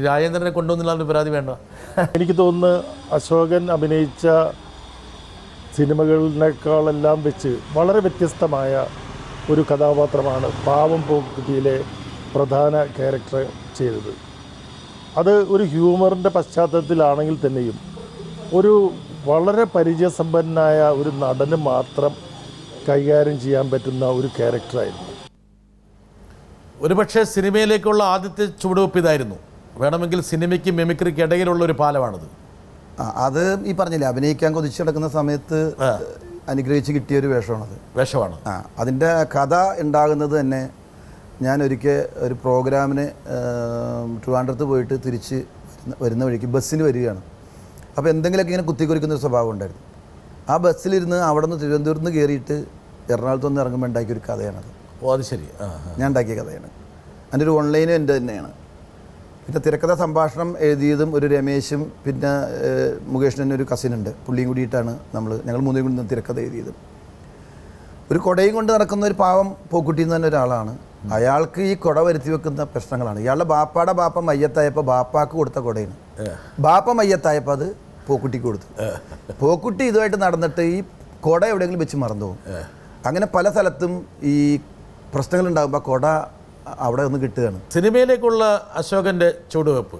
രാജേന്ദ്രനെ കൊണ്ടുവന്നില്ല പരാതി വേണ്ട. എനിക്ക് തോന്നുന്നു അശോകൻ അഭിനയിച്ച സിനിമകളിനേക്കാളെല്ലാം വെച്ച് വളരെ വ്യത്യസ്തമായ ഒരു കഥാപാത്രമാണ് പാവം പോക്കുട്ടിയിലെ പ്രധാന ക്യാരക്ടർ ചെയ്തത്. അത് ഒരു ഹ്യൂമറിൻ്റെ പശ്ചാത്തലത്തിലാണെങ്കിൽ തന്നെയും ഒരു വളരെ പരിചയസമ്പന്നനായ ഒരു നടന് മാത്രം കൈകാര്യം ചെയ്യാൻ പറ്റുന്ന ഒരു ക്യാരക്ടറായിരുന്നു. ഒരുപക്ഷെ സിനിമയിലേക്കുള്ള ആദ്യത്തെ ചുവടുവെപ്പ് ഇതായിരുന്നു. വേണമെങ്കിൽ സിനിമയ്ക്ക് മിമിക്രിക്ക് ഇടയിലുള്ള ഒരു പാലമാണത്. അത് ഈ പറഞ്ഞില്ലേ, അഭിനയിക്കാൻ കൊതിച്ചു കിടക്കുന്ന സമയത്ത് അനുഗ്രഹിച്ച് കിട്ടിയ ഒരു വേഷമാണ്. അതിൻ്റെ കഥ ഉണ്ടാകുന്നത് തന്നെ ഞാൻ ഒരിക്കൽ ഒരു പ്രോഗ്രാമിന് ട്രിവാൻഡ്രത്ത് പോയിട്ട് തിരിച്ച് വരുന്ന വഴിക്ക് ബസ്സിന് വരികയാണ്. അപ്പോൾ എന്തെങ്കിലുമൊക്കെ ഇങ്ങനെ കുത്തിക്കുറിക്കുന്നൊരു സ്വഭാവം ഉണ്ടായിരുന്നു. ആ ബസ്സിലിരുന്ന് അവിടെ നിന്ന് തിരുവനന്തപുരത്ത് നിന്ന് കയറിയിട്ട് എറണാകുളത്ത് നിന്ന് ഇറങ്ങുമ്പോൾ ഉണ്ടാക്കിയൊരു കഥയാണത്. ഓ അത് ശരി. ഞാൻ ഉണ്ടാക്കിയ കഥയാണ്. അതിൻ്റെ ഒരു ഓൺലൈനും എൻ്റെ തന്നെയാണ്. പിന്നെ തിരക്കഥ സംഭാഷണം എഴുതിയതും ഒരു രമേശും പിന്നെ മുകേഷിന് ഒരു കസിനുണ്ട്, പുള്ളിയും കൂടിയിട്ടാണ് ഞങ്ങൾ മൂന്നും കൂടി തിരക്കഥ എഴുതിയത്. ഒരു കുടയും കൊണ്ട് നടക്കുന്ന ഒരു പാവം പോക്കുട്ടി എന്ന് തന്നെ ഒരാളാണ്. അയാൾക്ക് ഈ കുട വരുത്തി വെക്കുന്ന പ്രശ്നങ്ങളാണ്. ഇയാളുടെ ബാപ്പാടെ ബാപ്പ മയ്യത്തായപ്പോൾ ബാപ്പാക്ക് കൊടുത്ത കുടയാണ്. ബാപ്പ മയ്യത്തായപ്പോൾ അത് പോക്കുട്ടിക്ക് കൊടുത്തു. പോക്കുട്ടി ഇതുമായിട്ട് നടന്നിട്ട് ഈ കുട എവിടെയെങ്കിലും വെച്ച് മറന്നു പോകും. അങ്ങനെ പല സ്ഥലത്തും ഈ പ്രശ്നങ്ങളുണ്ടാകുമ്പോൾ കുട അവിടെ ഒന്ന് കിട്ടുകയാണ്. സിനിമയിലേക്കുള്ള അശോകൻ്റെ ചുവടുവെപ്പ്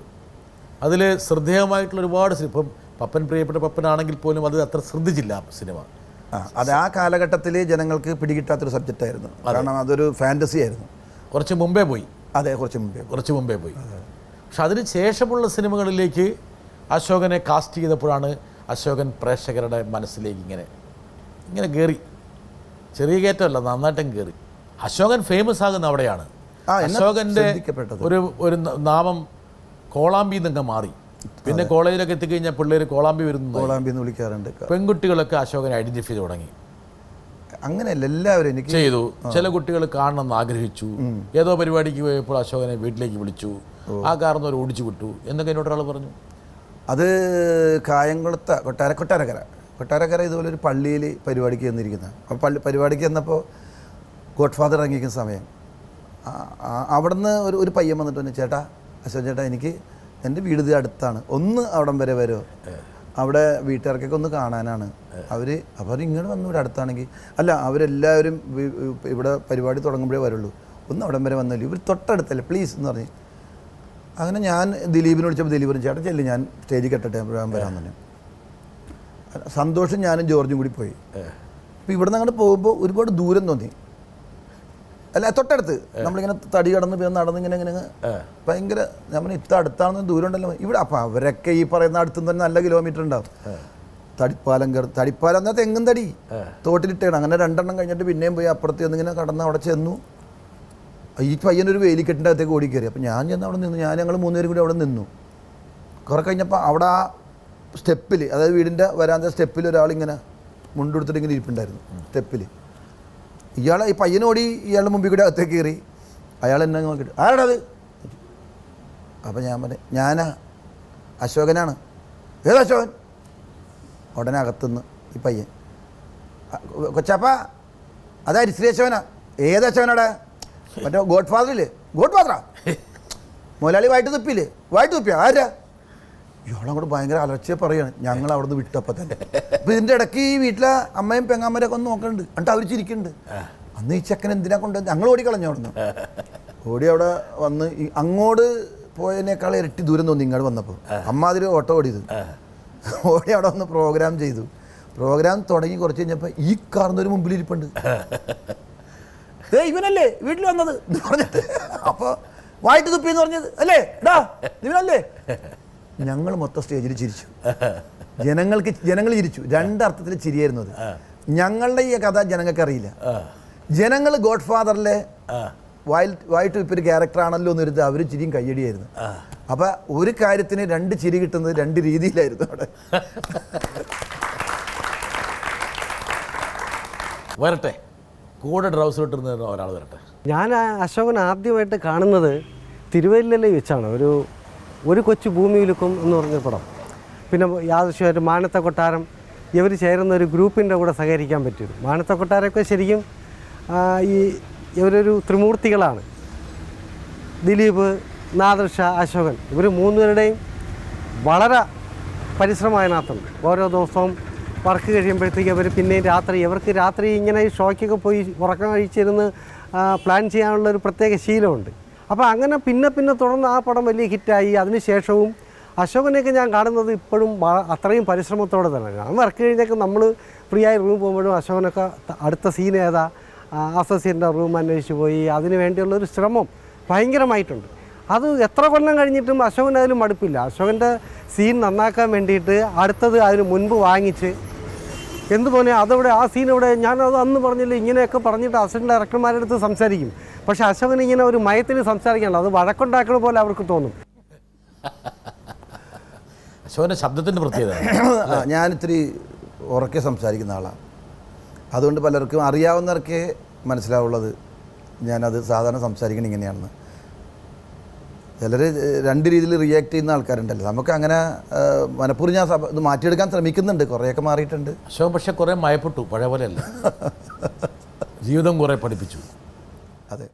അതിൽ ശ്രദ്ധേയമായിട്ടുള്ള ഒരുപാട് ഇപ്പം പപ്പൻ പ്രിയപ്പെട്ട പപ്പനാണെങ്കിൽ പോലും അത് അത്ര ശ്രദ്ധിച്ചില്ല സിനിമ. അത് ആ കാലഘട്ടത്തിൽ ജനങ്ങൾക്ക് പിടികിട്ടാത്തൊരു സബ്ജക്റ്റായിരുന്നു. കാരണം അതൊരു ഫാൻറ്റസി ആയിരുന്നു. കുറച്ച് മുമ്പേ പോയി. അതെ, കുറച്ച് മുമ്പേ പോയി. പക്ഷെ അതിന് ശേഷമുള്ള സിനിമകളിലേക്ക് അശോകനെ കാസ്റ്റ് ചെയ്തപ്പോഴാണ് അശോകൻ പ്രേക്ഷകരുടെ മനസ്സിലേക്ക് ഇങ്ങനെ കയറി. ചെറിയ കയറ്റമല്ല, നന്നായിട്ടും കയറി. അശോകൻ ഫേമസ് ആകുന്ന അവിടെയാണ്. അശോകൻ്റെ ഒരു നാമം കോളാമ്പി എന്നൊക്കെ മാറി. പിന്നെ കോളേജിലൊക്കെ എത്തിക്കഴിഞ്ഞാൽ പിള്ളേർ കോളാമ്പി എന്ന് വിളിക്കാറുണ്ട്. പെൺകുട്ടികളൊക്കെ അശോകനെ ഐഡന്റിഫൈ തുടങ്ങി. അങ്ങനെയല്ല, എല്ലാവരും എനിക്ക് ചെയ്തു. ചില കുട്ടികൾ കാണണമെന്ന് ആഗ്രഹിച്ചു. ഏതോ പരിപാടിക്ക് പോയപ്പോൾ അശോകനെ വീട്ടിലേക്ക് വിളിച്ചു. ആ കാർന്ന് ഒരു ഓടിച്ചു വിട്ടു എന്നൊക്കെ എന്നോട് ഒരാൾ പറഞ്ഞു. അത് കായംകുളത്ത് കൊട്ടാരക്കര ഇതുപോലെ ഒരു പള്ളിയിൽ പരിപാടിക്ക് ചെന്നിരിക്കുന്നത്. അപ്പോൾ പരിപാടിക്ക് ചെന്നപ്പോൾ ഗോഡ് ഫാദർ ഇറങ്ങിയിരിക്കുന്ന സമയം അവിടുന്ന് ഒരു പയ്യൻ വന്നിട്ട് പറഞ്ഞു, ചേട്ടാ അശോകൻ ചേട്ടാ, എനിക്ക് എൻ്റെ വീട് ഇത് അടുത്താണ്, ഒന്ന് അവിടം വരെ വരുമോ, അവിടെ വീട്ടുകാർക്കൊക്കെ ഒന്ന് കാണാനാണ്. അവർ ഇങ്ങോട്ട് വന്നു, ഇവിടെ അടുത്താണെങ്കിൽ അല്ല അവരെല്ലാവരും ഇവിടെ പരിപാടി തുടങ്ങുമ്പോഴേ വരുള്ളൂ, ഒന്ന് അവിടം വരെ വന്നല്ലോ, ഇവർ തൊട്ടടുത്തല്ലേ പ്ലീസ് എന്ന് പറഞ്ഞ്. അങ്ങനെ ഞാൻ ദിലീപിനെ വിളിച്ചപ്പോൾ ദിലീപ് പറഞ്ഞു, ചേട്ടാ ചെല്ലി, ഞാൻ സ്റ്റേജിൽ കെട്ടട്ടെ, ഞാൻ വരാൻ തന്നെ. സന്തോഷം ഞാനും ജോർജും കൂടി പോയി. അപ്പോൾ ഇവിടെ നിന്ന് അങ്ങോട്ട് പോകുമ്പോൾ ഒരുപാട് ദൂരം തോന്നി. അല്ല, തൊട്ടടുത്ത് നമ്മളിങ്ങനെ തടി കടന്ന് പിന്നെ നടന്നിങ്ങനെ ഭയങ്കര നമ്മൾ ഇത്ര അടുത്താണെന്ന് ദൂരം ഉണ്ടല്ലോ ഇവിടെ. അപ്പം അവരൊക്കെ ഈ പറയുന്ന അടുത്തുനിന്ന് തന്നെ നല്ല കിലോമീറ്റർ ഉണ്ടാവും. തടിപ്പാലം എന്നാൽ തെങ്ങും തടി തോട്ടിലിട്ടാണ്. അങ്ങനെ 2 എണ്ണം കഴിഞ്ഞിട്ട് പിന്നെയും പോയി അപ്പുറത്ത് ചെന്നിങ്ങനെ കടന്ന് അവിടെ ചെന്നു. ഈ പയ്യനൊരു വേലിക്കെട്ടിൻ്റെ അകത്തേക്ക് ഓടിക്കയറി. അപ്പം ഞാൻ ചെന്ന് അവിടെ നിന്നു. ഞങ്ങൾ 3 പേരും കൂടി അവിടെ നിന്നു. കുറെ കഴിഞ്ഞപ്പോൾ അവിടെ ആ സ്റ്റെപ്പിൽ, അതായത് വീടിൻ്റെ വരാന്ത സ്റ്റെപ്പിൽ ഒരാളിങ്ങനെ മുണ്ടെടുത്തിട്ട് ഇങ്ങനെ ഇരിപ്പുണ്ടായിരുന്നു സ്റ്റെപ്പിൽ. ഈ പയ്യനോടി ഇയാളുടെ മുമ്പിൽ കൂടെ അകത്തേക്ക് കയറി. അയാൾ എന്നെ നോക്കിയിട്ട്, ആരാടാ അത്? അപ്പം ഞാൻ പറഞ്ഞു, ഞാനാ അശോകനാണ്. ഏതാ അശോകൻ? ഉടനെ അകത്തുനിന്ന് ഈ പയ്യൻ, കൊച്ചാപ്പ അതാ ശ്രീയശോനാ. ഏത് അശോകനാടാ? മറ്റേ ഗോഡ് ഫാദറില്ലേ? ഗോഡ് ഫാദറാ? മുതലാളി വായിട്ട് തുപ്പിയാ? ആരാ? ഇയാളങ്ങോട്ട് ഭയങ്കര അലർച്ചയെ പറയുകയാണ്. ഞങ്ങൾ അവിടെ നിന്ന് വിട്ടപ്പോൾ തന്നെ. അപ്പോൾ ഇതിൻ്റെ ഇടയ്ക്ക് ഈ വീട്ടിലെ അമ്മയും പെങ്ങാമ്മരൊക്കെ ഒന്ന് നോക്കുന്നുണ്ട്. എന്നിട്ട് അവർ ചിരിക്കുന്നുണ്ട്. അന്ന് ഈ ചെക്കൻ എന്തിനാ കൊണ്ട് ഞങ്ങൾ ഓടിക്കളഞ്ഞു. അവിടെ നിന്ന് ഓടി അവിടെ വന്ന് അങ്ങോട്ട് പോയതിനേക്കാൾ ഇരട്ടി ദൂരം തോന്നി ഇങ്ങോട്ട് വന്നപ്പോൾ. അമ്മ അതിൽ ഓട്ടോ ഓടിയത്. ഓടി അവിടെ വന്ന് പ്രോഗ്രാം ചെയ്തു. പ്രോഗ്രാം തുടങ്ങി കുറച്ച് കഴിഞ്ഞപ്പോൾ ഈ കാർന്നൊരു മുമ്പിലിരിപ്പുണ്ട്. ഇവനല്ലേ വീട്ടിൽ വന്നത് എന്ന് പറഞ്ഞിട്ട്. അപ്പോൾ വായിട്ട് തുപ്പിയെന്ന് പറഞ്ഞത് അല്ലേ ഡാ ഇവനല്ലേ? ഞങ്ങൾ മൊത്തം സ്റ്റേജിൽ ചിരിച്ചു. ജനങ്ങൾ ചിരിച്ചു. 2 അർത്ഥത്തിൽ ചിരിയായിരുന്നു അത്. ഞങ്ങളുടെ ഈ കഥ ജനങ്ങൾക്ക് അറിയില്ല. ജനങ്ങൾ ഗോഡ് ഫാദറിലെ വായിട്ട് ഇപ്പം ഒരു ക്യാരക്ടറാണല്ലോ എന്നൊരു അവർ ചിരിയും കയ്യടിയായിരുന്നു. അപ്പം ഒരു കാര്യത്തിന് 2 ചിരി കിട്ടുന്നത് 2 രീതിയിലായിരുന്നു അവിടെ. വരട്ടെ, കൂടെ ഡ്രൗസ് ഇട്ടിരുന്ന ഒരാൾ വരട്ടെ. ഞാൻ അശോകൻ ആദ്യമായിട്ട് കാണുന്നത് തിരുവല്ലയിൽ വെച്ചാണ്. ഒരു കൊച്ചു ഭൂമിയിലുക്കും എന്ന് പറഞ്ഞ പടം. പിന്നെ യാദൃശ്യമായിട്ട് മാനത്തെ കൊട്ടാരം ഇവർ ചേരുന്ന ഒരു ഗ്രൂപ്പിൻ്റെ കൂടെ സഹകരിക്കാൻ പറ്റും. മാനത്തെ കൊട്ടാരമൊക്കെ ശരിക്കും ഇവരൊരു ത്രിമൂർത്തികളാണ്. ദിലീപ്, നാദർഷ, അശോകൻ, ഇവർ 3 പേരുടെയും വളരെ പരിശ്രമം അതിനകത്തുണ്ട്. ഓരോ ദിവസവും വർക്ക് കഴിയുമ്പോഴത്തേക്ക് അവർ പിന്നെയും ഇവർക്ക് രാത്രി ഇങ്ങനെ ഈ ഷോയ്ക്കൊക്കെ പോയി ഉറക്കം കഴിച്ചിരുന്ന് പ്ലാൻ ചെയ്യാനുള്ളൊരു പ്രത്യേക ശീലമുണ്ട്. അപ്പോൾ അങ്ങനെ പിന്നെ തുടർന്ന് ആ പടം വലിയ ഹിറ്റായി. അതിനുശേഷവും അശോകനെയൊക്കെ ഞാൻ കാണുന്നത് ഇപ്പോഴും അത്രയും പരിശ്രമത്തോടെ തന്നെ. ഞാൻ വർക്ക് കഴിഞ്ഞൊക്കെ നമ്മൾ ഫ്രീ ആയി റൂം പോകുമ്പോഴും അശോകനൊക്കെ അടുത്ത സീൻ ഏതാ, അസോസിയേറ്റിൻ്റെ റൂം അന്വേഷിച്ച് പോയി അതിന് വേണ്ടിയുള്ളൊരു ശ്രമം ഭയങ്കരമായിട്ടുണ്ട്. അത് എത്ര കൊല്ലം കഴിഞ്ഞിട്ടും അശോകൻ അതിലും മടുപ്പില്ല. അശോകൻ്റെ സീൻ നന്നാക്കാൻ വേണ്ടിയിട്ട് അടുത്തത് അതിന് മുൻപ് വാങ്ങിച്ച് എന്തുപോലെ അതവിടെ ആ സീൻ ഇവിടെ ഞാനത് അന്ന് പറഞ്ഞില്ല ഇങ്ങനെയൊക്കെ പറഞ്ഞിട്ട് അസിസ്റ്റൻ്റ് ഡയറക്ടർമാരുടെ അടുത്ത് സംസാരിക്കും. പക്ഷേ അശോകൻ ഇങ്ങനെ ഒരു മയത്തിൽ സംസാരിക്കണ്ട, അത് വഴക്കുണ്ടാക്കണ പോലെ അവർക്ക് തോന്നും. അശോകൻ്റെ ശബ്ദത്തിൻ്റെ പ്രത്യേകത ഞാനിത്തിരി ഉറക്കെ സംസാരിക്കുന്ന ആളാണ്. അതുകൊണ്ട് പലർക്കും അറിയാവുന്നവർക്കേ മനസ്സിലാവുള്ളത് ഞാനത് സാധാരണ സംസാരിക്കണം ഇങ്ങനെയാണെന്ന്. ചിലർ രണ്ട് രീതിയിൽ റിയാക്ട് ചെയ്യുന്ന ആൾക്കാരുണ്ടല്ലോ. നമുക്ക് അങ്ങനെ മനഃപൂർവ്വം ഞാൻ ഇത് മാറ്റിയെടുക്കാൻ ശ്രമിക്കുന്നുണ്ട്, കുറേയൊക്കെ മാറിയിട്ടുണ്ട്. അശോകൻ പക്ഷേ കുറേ മയപ്പെട്ടു, പഴയ പോലെയല്ല. ജീവിതം കുറേ പഠിപ്പിച്ചു. അതെ.